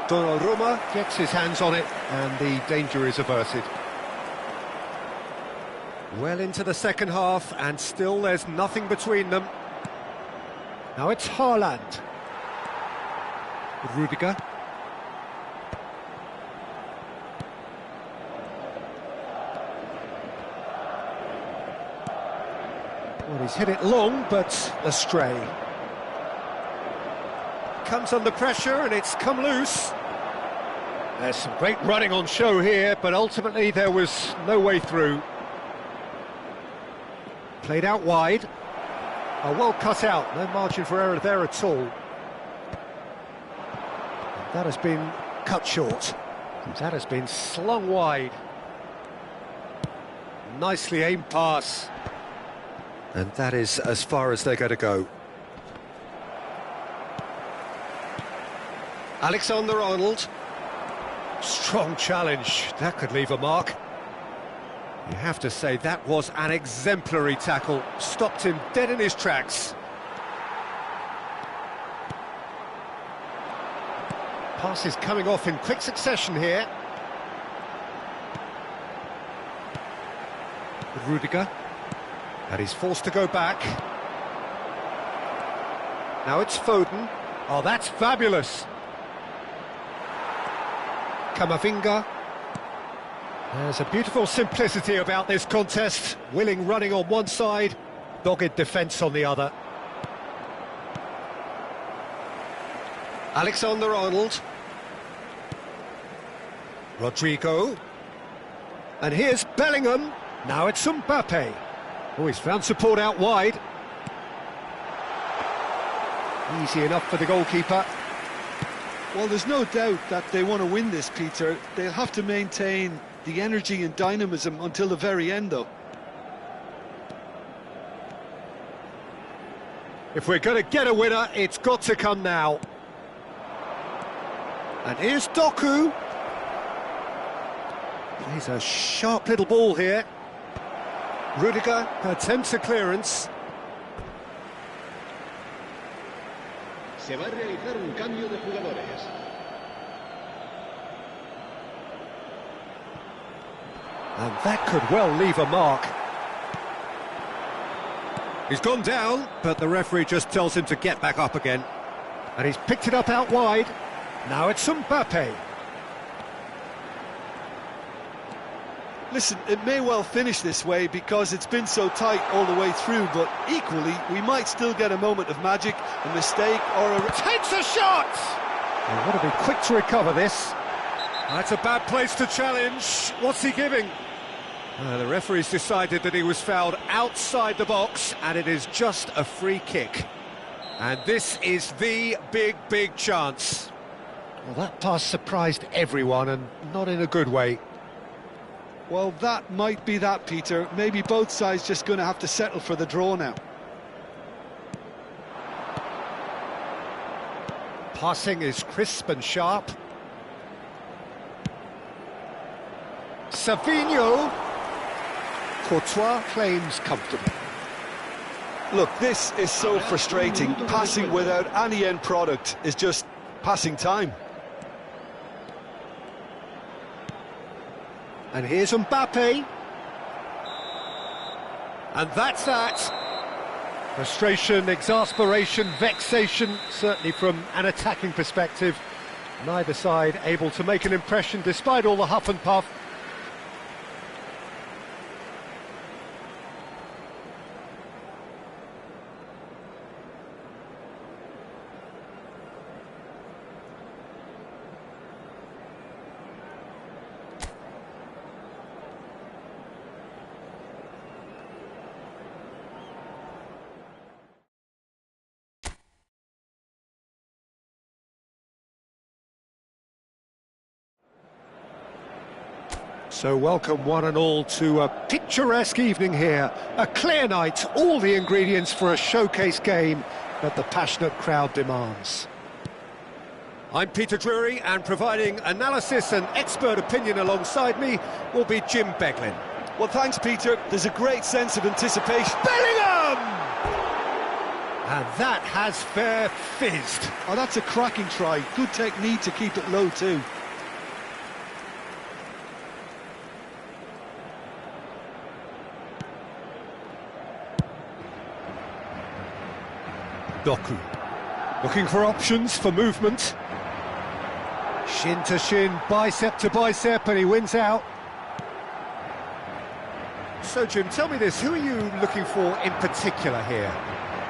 Donnarumma gets his hands on it, and the danger is averted. Well into the second half, and still there's nothing between them. Now it's Haaland. Rudiger. Well, he's hit it long, but astray. Comes under pressure, and it's come loose. There's some great running on show here, but ultimately there was no way through. Played out wide. Oh, well cut out, no margin for error there at all. That has been cut short. That has been slung wide. Nicely aimed pass. And that is as far as they're going to go. Alexander-Arnold. Strong challenge, that could leave a mark. You have to say that was an exemplary tackle, stopped him dead in his tracks. Passes coming off in quick succession here. Rudiger, and he's forced to go back. Now it's Foden. Oh, that's fabulous. Camavinga. There's a beautiful simplicity about this contest. Willing running on one side, dogged defence on the other. Alexander-Arnold. Rodrigo. And here's Bellingham. Now it's Mbappe. Oh, he's found support out wide. Easy enough for the goalkeeper. Well, there's no doubt that they want to win this, Peter. They'll have to maintain the energy and dynamism until the very end, though. If we're going to get a winner, it's got to come now. And here's Doku. Plays a sharp little ball here. Rudiger attempts a clearance. Se va a realizar un cambio de jugadores. And that could well leave a mark. He's gone down, but the referee just tells him to get back up again. And he's picked it up out wide. Now it's Mbappe. Listen, it may well finish this way because it's been so tight all the way through, but equally, we might still get a moment of magic, a mistake, or a... Takes a shot! They want to be quick to recover this. That's a bad place to challenge. What's he giving? The referee's decided that he was fouled outside the box, and it is just a free kick. And this is the big chance. Well, that pass surprised everyone, and not in a good way. Well, that might be that, Peter. Maybe both sides just going to have to settle for the draw now. Passing is crisp and sharp. Savinho. Courtois claims comfortable. Look, this is so frustrating. Passing without any end product is just passing time. And here's Mbappe. And that's that. Frustration, exasperation, vexation, certainly from an attacking perspective. Neither side able to make an impression despite all the huff and puff. So welcome one and all to a picturesque evening here. A clear night, all the ingredients for a showcase game that the passionate crowd demands. I'm Peter Drury, and providing analysis and expert opinion alongside me will be Jim Beglin. Well, thanks, Peter. There's a great sense of anticipation. Bellingham! And that has fair fizzed. Oh, that's a cracking try. Good technique to keep it low, too. Doku, looking for options for movement. Shin to shin, bicep to bicep, and he wins out. So, Jim, tell me this, who are you looking for in particular here?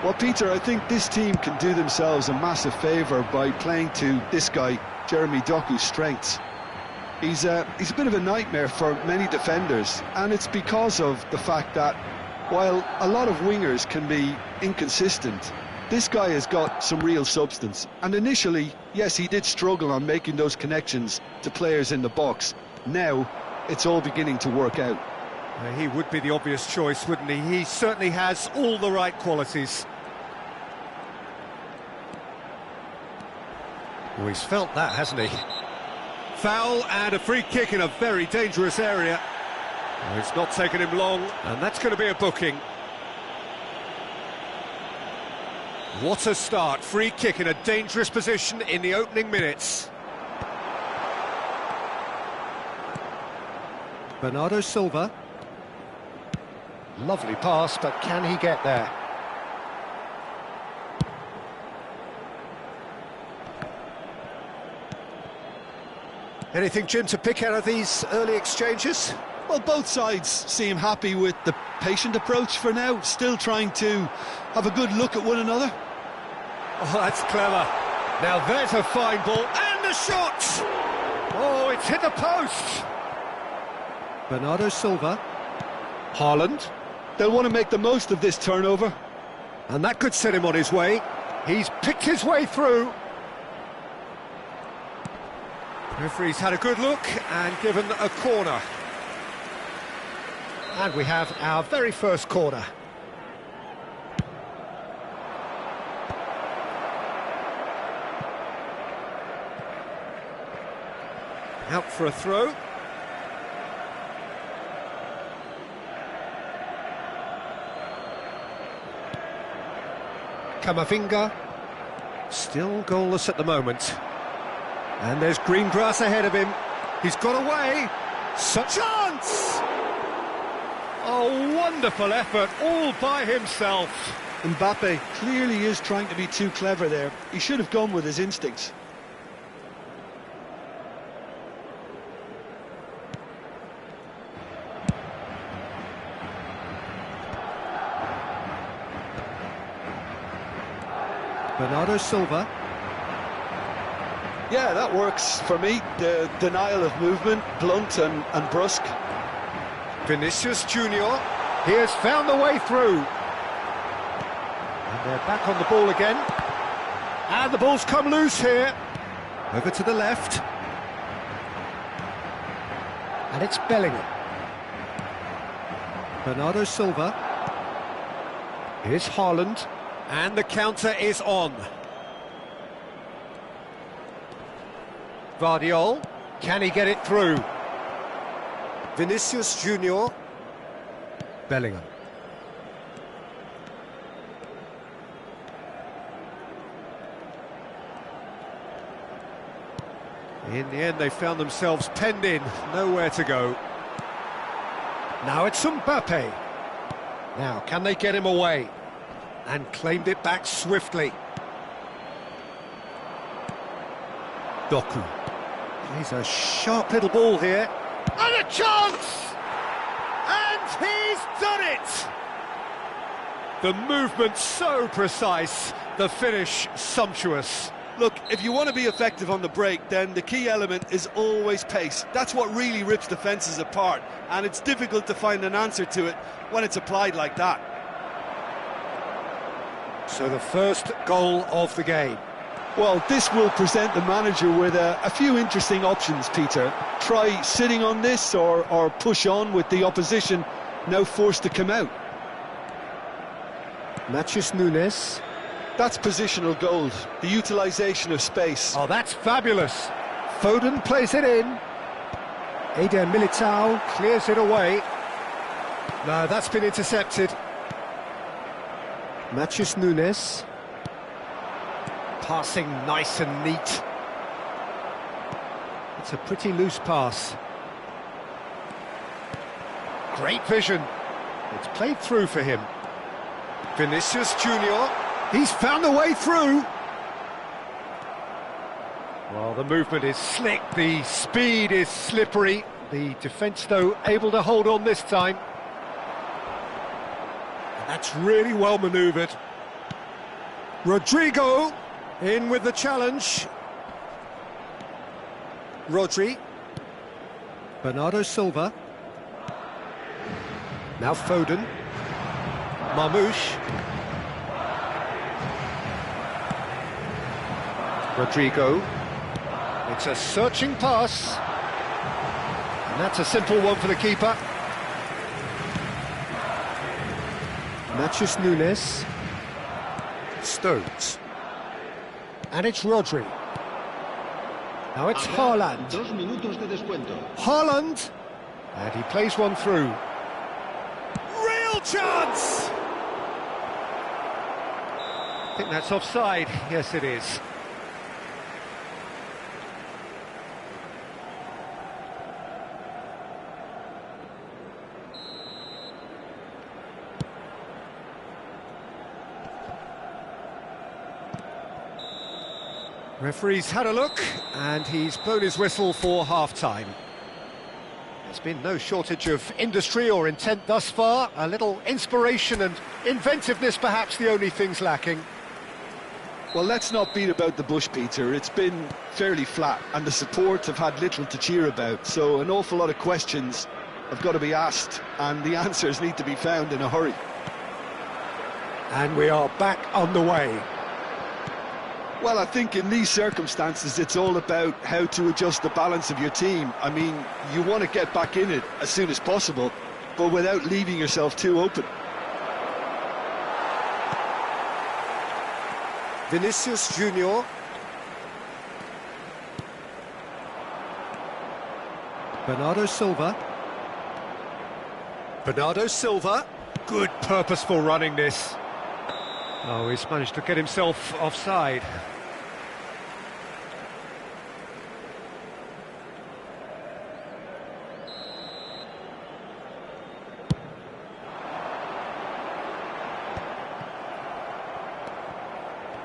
Well, Peter, I think this team can do themselves a massive favour by playing to this guy, Jeremy Doku's strengths. He's a bit of a nightmare for many defenders, and it's because of the fact that while a lot of wingers can be inconsistent, this guy has got some real substance. And initially, yes, he did struggle on making those connections to players in the box. Now, it's all beginning to work out. He would be the obvious choice, wouldn't he? He certainly has all the right qualities. Oh, he's felt that, hasn't he? Foul and a free kick in a very dangerous area. Oh, it's not taken him long, and that's going to be a booking. What a start, free kick in a dangerous position in the opening minutes. Bernardo Silva. Lovely pass, but can he get there? Anything, Jim, to pick out of these early exchanges? Well, both sides seem happy with the patient approach for now, still trying to have a good look at one another. Oh, that's clever. Now there's a fine ball, and the shot! Oh, it's hit the post! Bernardo Silva. Haaland. They'll want to make the most of this turnover. And that could set him on his way. He's picked his way through. Referee's had a good look and given a corner. And we have our very first corner. Out for a throw. Camavinga. Still goalless at the moment. And there's green grass ahead of him. He's got away. Such chance! Oh, wonderful effort, all by himself. Mbappe clearly is trying to be too clever there. He should have gone with his instincts. Bernardo Silva. Yeah, that works for me. The denial of movement, blunt and brusque. Vinicius Junior. He has found the way through. And they're back on the ball again. And the ball's come loose here. Over to the left. And it's Bellingham. Bernardo Silva. Here's Haaland. And the counter is on. Vardiol. Can he get it through? Vinicius Junior. Bellingham. In the end, they found themselves penned in, nowhere to go. Now it's Mbappe. Now, can they get him away? And claimed it back swiftly. Doku. He's a sharp little ball here. And a chance! And he's done it! The movement so precise, the finish sumptuous. Look, if you want to be effective on the break, then the key element is always pace. That's what really rips defences apart, and it's difficult to find an answer to it when it's applied like that. So the first goal of the game. Well, this will present the manager with a few interesting options, Peter. Try sitting on this or push on with the opposition now forced to come out. Matheus Nunes. That's positional gold, the utilisation of space. Oh, that's fabulous. Foden plays it in. Eder Militao clears it away. No, that's been intercepted. Matheus Nunes. Passing nice and neat. It's a pretty loose pass. Great vision. It's played through for him. Vinicius Junior. He's found a way through. Well, the movement is slick, the speed is slippery. The defence, though, able to hold on this time. And that's really well manoeuvred. Rodrigo in with the challenge. Rodri. Bernardo Silva. Now Foden. Marmoush. Rodrigo. It's a searching pass. And that's a simple one for the keeper. Matheus Nunes. Stones. And it's Rodri. Now it's Haaland. 2 minutos de descuento. Haaland. And he plays one through. Real chance! I think that's offside. Yes, it is. Referee's had a look, and he's blown his whistle for half-time. There's been no shortage of industry or intent thus far. A little inspiration and inventiveness, perhaps, the only things lacking. Well, let's not beat about the bush, Peter. It's been fairly flat, and the support have had little to cheer about. So an awful lot of questions have got to be asked, and the answers need to be found in a hurry. And we are back on the way. Well, I think in these circumstances, it's all about how to adjust the balance of your team. I mean, you want to get back in it as soon as possible, but without leaving yourself too open. Vinicius Junior. Bernardo Silva. Bernardo Silva. Good purposeful running this. Oh, he's managed to get himself offside.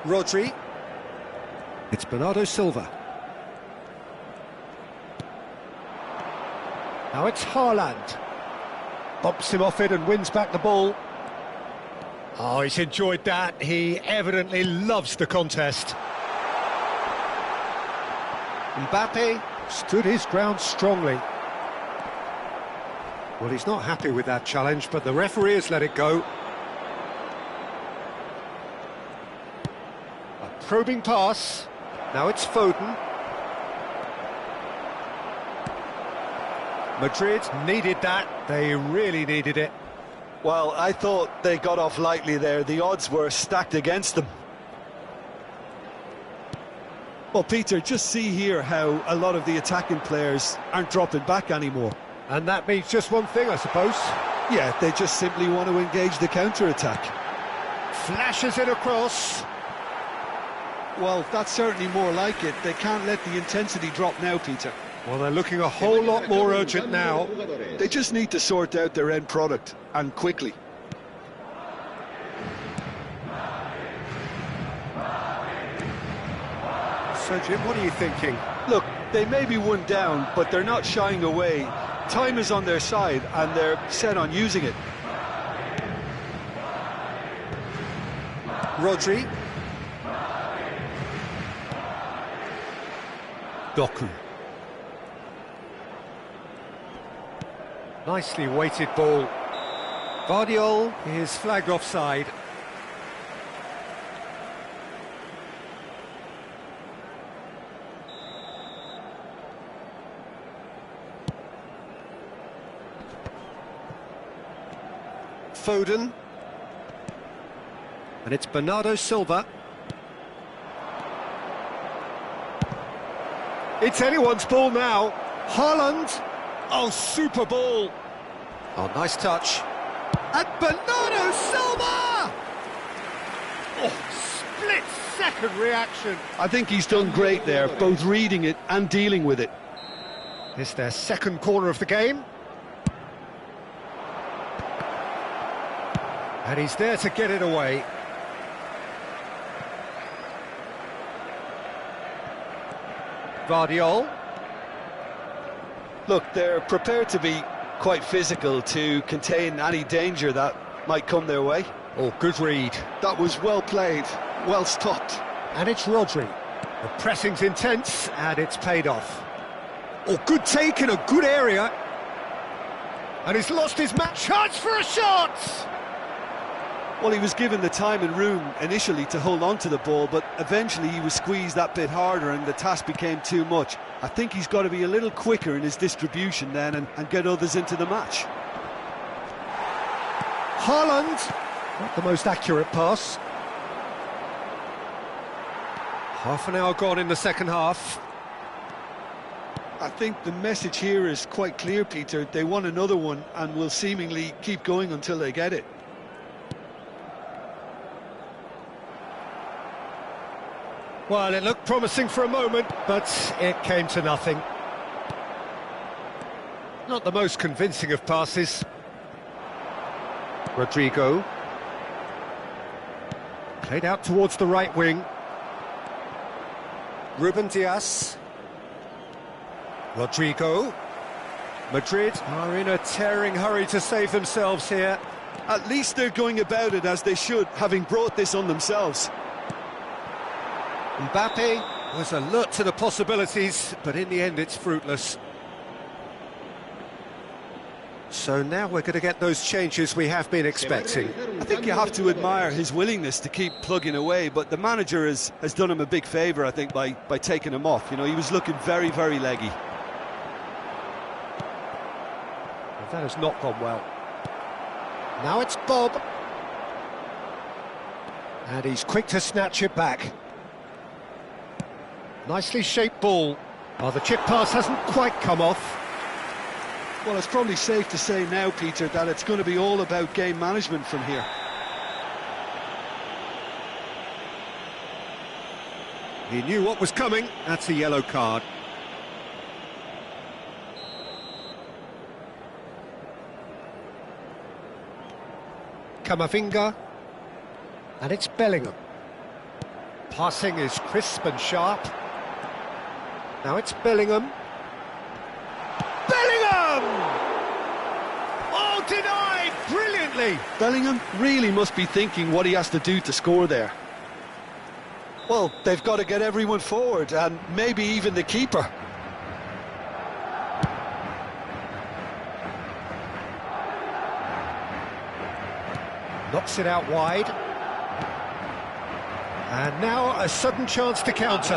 Rodri. It's Bernardo Silva. Now it's Haaland. Bumps him off it and wins back the ball. Oh, he's enjoyed that. He evidently loves the contest. Mbappe stood his ground strongly. Well, he's not happy with that challenge, but the referee has let it go. A probing pass. Now it's Foden. Madrid needed that. They really needed it. Well, I thought they got off lightly there. The odds were stacked against them. Well, Peter, just see here how a lot of the attacking players aren't dropping back anymore. And that means just one thing, I suppose. Yeah, they just simply want to engage the counter-attack. Flashes it across. Well, that's certainly more like it. They can't let the intensity drop now, Peter. Well, they're looking a whole lot more urgent now. They just need to sort out their end product, and quickly. So, Jim, what are you thinking? Look, they may be one down, but they're not shying away. Time is on their side, and they're set on using it. Rodri. Doku. Nicely weighted ball. Vardiol is flagged offside. Foden. And it's Bernardo Silva. It's anyone's ball now. Haaland. Oh, super ball. Oh, nice touch. And Bernardo Silva! Oh, split-second reaction. I think he's done great there, both reading it and dealing with it. It's their second corner of the game. And he's there to get it away. Vardiol. Look, they're prepared to be quite physical to contain any danger that might come their way. Oh, good read. That was well played, well stopped. And it's Rodri. The pressing's intense, and it's paid off. Oh, good take in a good area. And he's lost his match. Chance for a shot! Well, he was given the time and room initially to hold on to the ball, but eventually he was squeezed that bit harder and the task became too much. I think he's got to be a little quicker in his distribution then and get others into the match. Haaland. Not the most accurate pass. Half an hour gone in the second half. I think the message here is quite clear, Peter. They want another one and will seemingly keep going until they get it. Well, it looked promising for a moment, but it came to nothing. Not the most convincing of passes. Rodrigo. Played out towards the right wing. Ruben Dias. Rodrigo. Madrid are in a tearing hurry to save themselves here. At least they're going about it as they should, having brought this on themselves. Mbappe was alert to the possibilities, but in the end it's fruitless. So now we're going to get those changes we have been expecting. I think you have to admire his willingness to keep plugging away, but the manager has done him a big favour, I think, by taking him off. You know, he was looking very, very leggy. That has not gone well. Now it's Bob. And he's quick to snatch it back. Nicely shaped ball. Oh, the chip pass hasn't quite come off. Well, it's probably safe to say now, Peter, that it's going to be all about game management from here. He knew what was coming. That's a yellow card. Camavinga. And it's Bellingham. Passing is crisp and sharp. Now it's Bellingham. Bellingham! Oh, denied brilliantly! Bellingham really must be thinking what he has to do to score there. Well, they've got to get everyone forward, and maybe even the keeper. Knocks it out wide. And now a sudden chance to counter.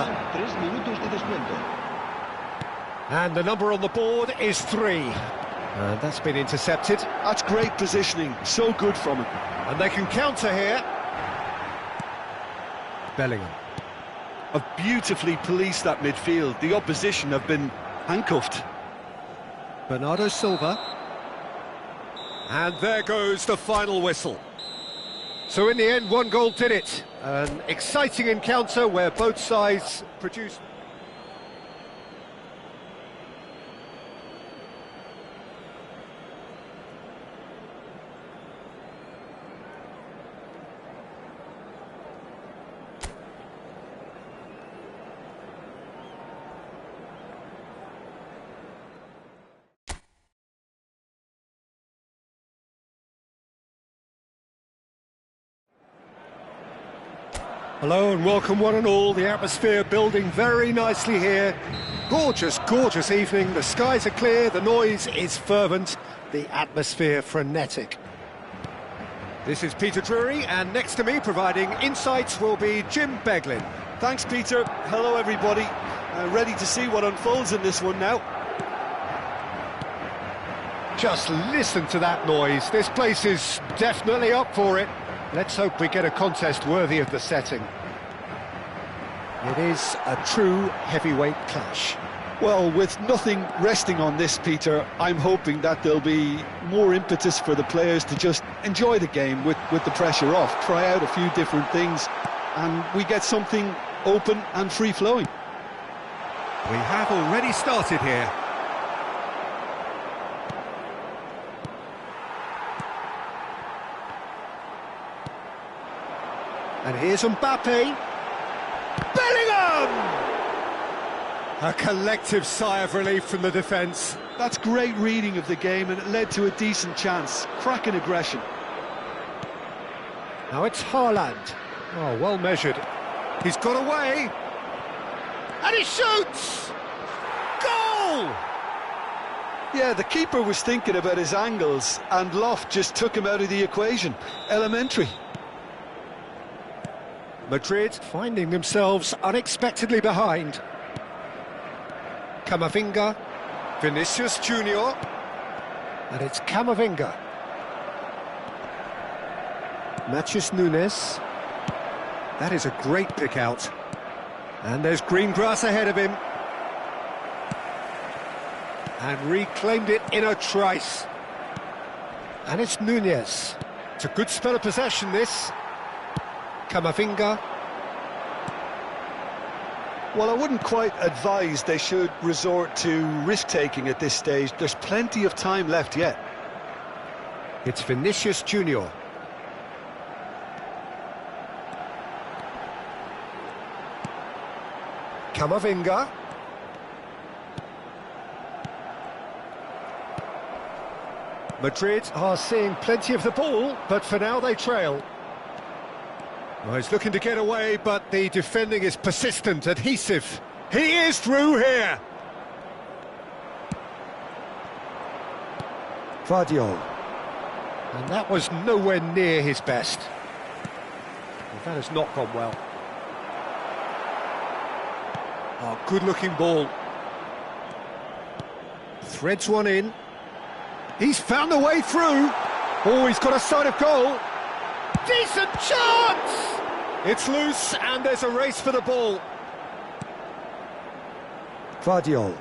And the number on the board is 3. And that's been intercepted. That's great positioning, so good from him. And they can counter here. Bellingham. Have beautifully policed that midfield. The opposition have been handcuffed. Bernardo Silva. And there goes the final whistle. So in the end, 1 goal did it. An exciting encounter where both sides produced... Hello and welcome one and all. The atmosphere building very nicely here. Gorgeous, gorgeous evening. The skies are clear, the noise is fervent, the atmosphere frenetic. This is Peter Drury, and next to me providing insights will be Jim Beglin. Thanks, Peter. Hello, everybody. Ready to see what unfolds in this one now. Just listen to that noise. This place is definitely up for it. Let's hope we get a contest worthy of the setting. It is a true heavyweight clash. Well, with nothing resting on this, Peter, I'm hoping that there'll be more impetus for the players to just enjoy the game with the pressure off, try out a few different things, and we get something open and free-flowing. We have already started here. And here's Mbappe. Bellingham! A collective sigh of relief from the defence. That's great reading of the game, and it led to a decent chance. Cracking aggression. Now it's Haaland. Oh, well measured. He's got away. And he shoots! Goal! Yeah, the keeper was thinking about his angles, and Loft just took him out of the equation. Elementary. Madrid finding themselves unexpectedly behind. Camavinga, Vinicius Junior, and it's Camavinga. Matheus Nunes. That is a great pick out. And there's green grass ahead of him. And reclaimed it in a trice. And it's Nunes. It's a good spell of possession, this. Camavinga. Well, I wouldn't quite advise they should resort to risk-taking at this stage. There's plenty of time left yet. It's Vinicius Junior. Camavinga. Madrid are seeing plenty of the ball, but for now they trail. Well, he's looking to get away, but the defending is persistent, adhesive. He is through here. Guardiola. And that was nowhere near his best. Well, that has not gone well. Oh, good-looking ball. Threads one in. He's found a way through. Oh, he's got a sight of goal. Decent chance! It's loose, and there's a race for the ball. Guardiola.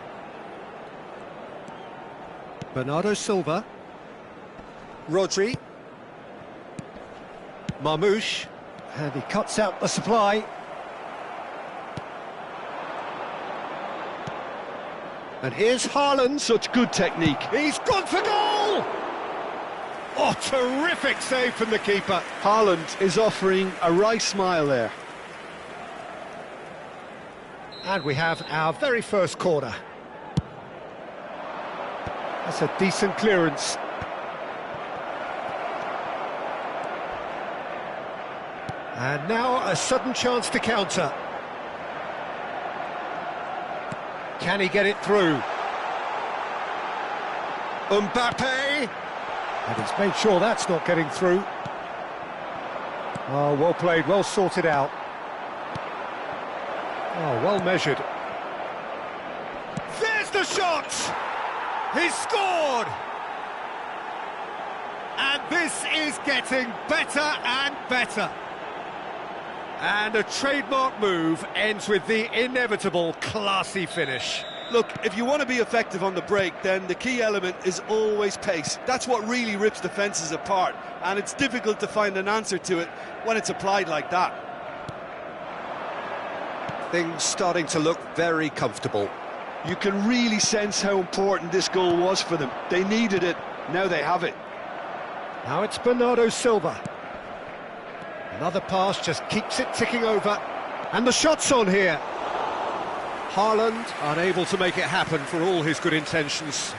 Bernardo Silva. Rodri. Marmoush. And he cuts out the supply. And here's Haaland. Such good technique. He's gone for goal! Oh, terrific save from the keeper. Haaland is offering a wry smile there. And we have our very first corner. That's a decent clearance. And now a sudden chance to counter. Can he get it through? Mbappe! And he's made sure that's not getting through. Oh, well played, well sorted out. Oh, well measured. There's the shot! He's scored! And this is getting better and better. And a trademark move ends with the inevitable classy finish. Look, if you want to be effective on the break, then the key element is always pace. That's what really rips defences apart, and it's difficult to find an answer to it when it's applied like that. Things starting to look very comfortable. You can really sense how important this goal was for them. They needed it, now they have it. Now it's Bernardo Silva. Another pass just keeps it ticking over. And the shot's on here. Haaland unable to make it happen for all his good intentions.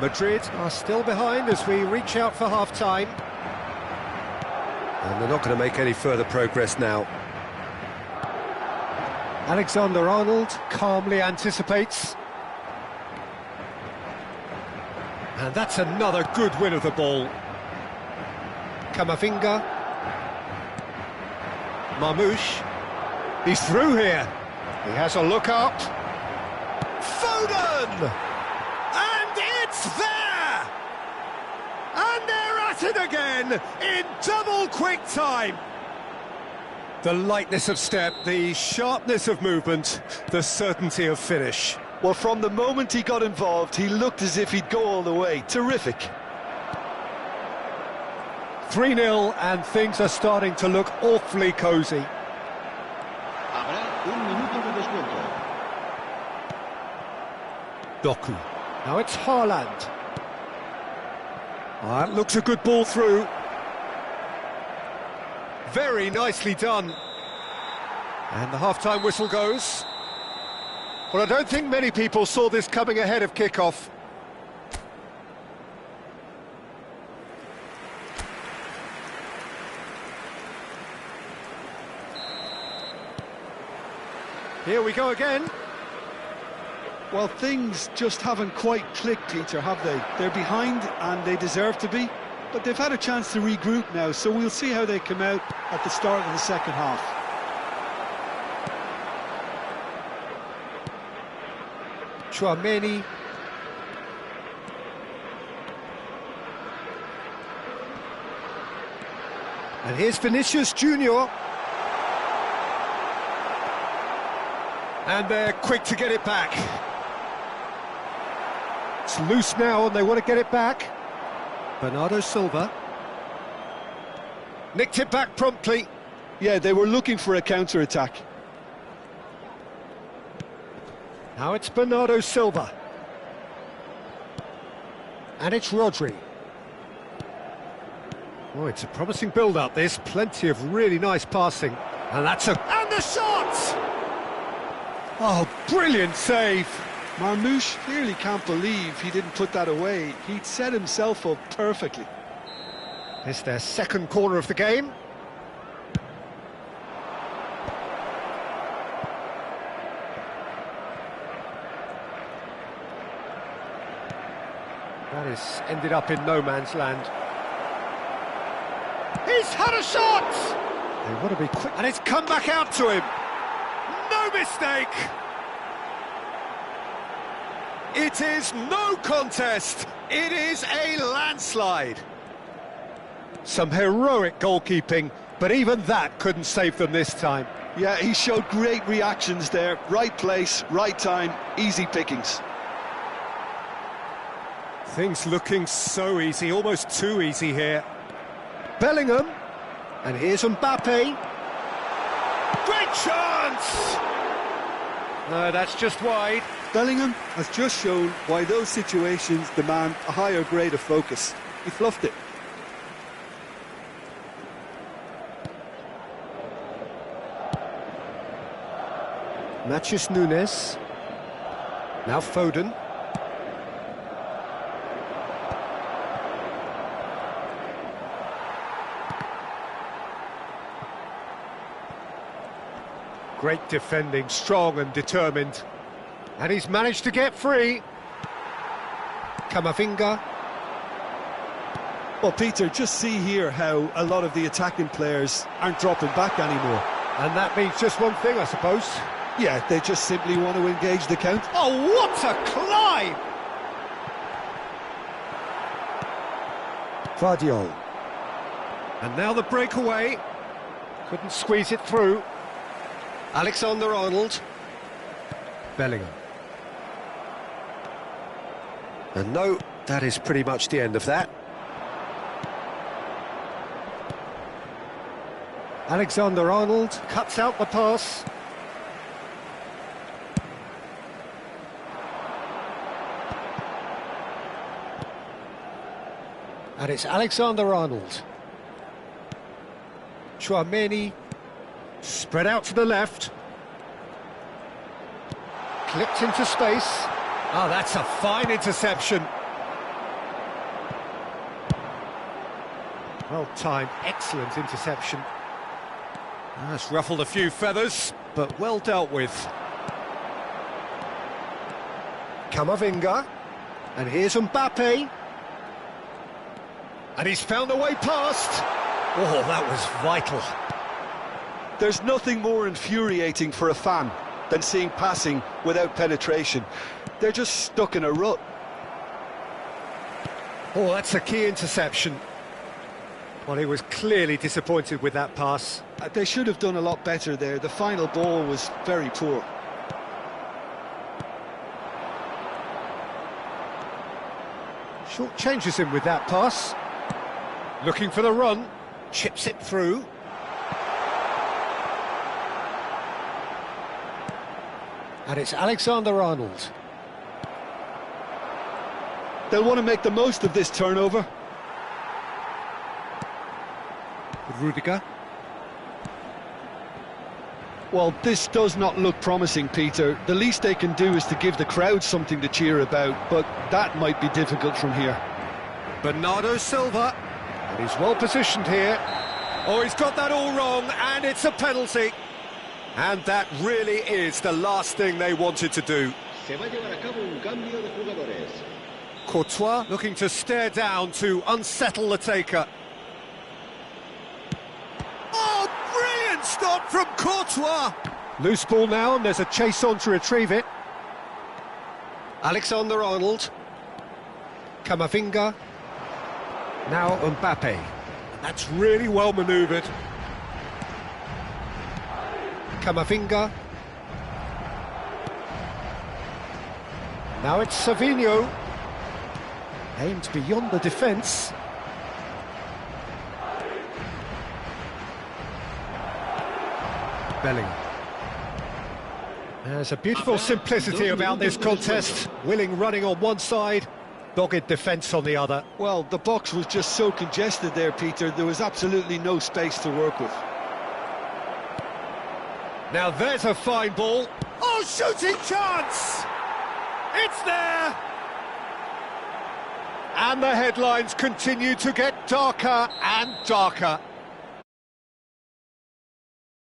Madrid are still behind as we reach out for half-time. And they're not going to make any further progress now. Alexander-Arnold calmly anticipates. And that's another good win of the ball. Camavinga. Marmoush. He's through here. He has a look up. Foden! And it's there! And they're at it again in double quick time. The lightness of step, the sharpness of movement, the certainty of finish. Well, from the moment he got involved, he looked as if he'd go all the way. Terrific. 3-0, and things are starting to look awfully cosy. Doku. Now it's Haaland. That looks a good ball through. Very nicely done. And the half-time whistle goes. Well, I don't think many people saw this coming ahead of kick-off. Here we go again. Well, things just haven't quite clicked, Peter, have they? They're behind, and they deserve to be. But they've had a chance to regroup now, so we'll see how they come out at the start of the second half. Chouameni. And here's Vinicius Junior. And they're quick to get it back. It's loose now and they want to get it back. Bernardo Silva. Nicked it back promptly. Yeah, they were looking for a counter-attack. Now it's Bernardo Silva. And it's Rodri. Oh, it's a promising build-up, this. Plenty of really nice passing. And that's a... And the shot! Oh, brilliant save. Marmoush clearly can't believe he didn't put that away. He'd set himself up perfectly. It's their second corner of the game. That has ended up in no man's land. He's had a shot! They want to be quick, and it's come back out to him. No mistake! It is no contest. It is a landslide. Some heroic goalkeeping, but even that couldn't save them this time. Yeah, he showed great reactions there. Right place, right time, easy pickings. Things looking so easy, almost too easy here. Bellingham, and here's Mbappe. Great chance! No, that's just wide. Bellingham has just shown why those situations demand a higher grade of focus. He fluffed it. Matheus Nunes. Now Foden. Great defending, strong and determined. And he's managed to get free. Camavinga. Well, Peter, just see here how a lot of the attacking players aren't dropping back anymore. And that means just one thing, I suppose. Yeah, they just simply want to engage the count. Oh, what a climb! Vardiol. And now the breakaway. Couldn't squeeze it through. Alexander-Arnold. Bellingham. And no, that is pretty much the end of that. Alexander-Arnold cuts out the pass. And it's Alexander-Arnold. Chouameni spread out to the left. Clipped into space. Oh, that's a fine interception. Well timed, excellent interception. That's ruffled a few feathers, but well dealt with. Camavinga. And here's Mbappe. And he's found a way past. Oh, that was vital. There's nothing more infuriating for a fan than seeing passing without penetration. They're just stuck in a rut. Oh, that's a key interception. Well, he was clearly disappointed with that pass. They should have done a lot better there. The final ball was very poor. Short changes him with that pass. Looking for the run. Chips it through. And it's Alexander-Arnold. They'll want to make the most of this turnover. Rudiger. Well, this does not look promising, Peter. The least they can do is to give the crowd something to cheer about, but that might be difficult from here. Bernardo Silva. And he's well positioned here. Oh, he's got that all wrong, and it's a penalty. And that really is the last thing they wanted to do. Courtois looking to stare down to unsettle the taker. Oh, brilliant stop from Courtois! Loose ball now, and there's a chase on to retrieve it. Alexander-Arnold. Camavinga. Now Mbappe. That's really well manoeuvred. Camavinga. Now it's Savinho. Aimed beyond the defence. Bellingham. There's a beautiful simplicity about this contest. Willing running on one side, dogged defence on the other. Well, the box was just so congested there, Peter. There was absolutely no space to work with. Now there's a fine ball. Oh, shooting chance! It's there! And the headlines continue to get darker and darker.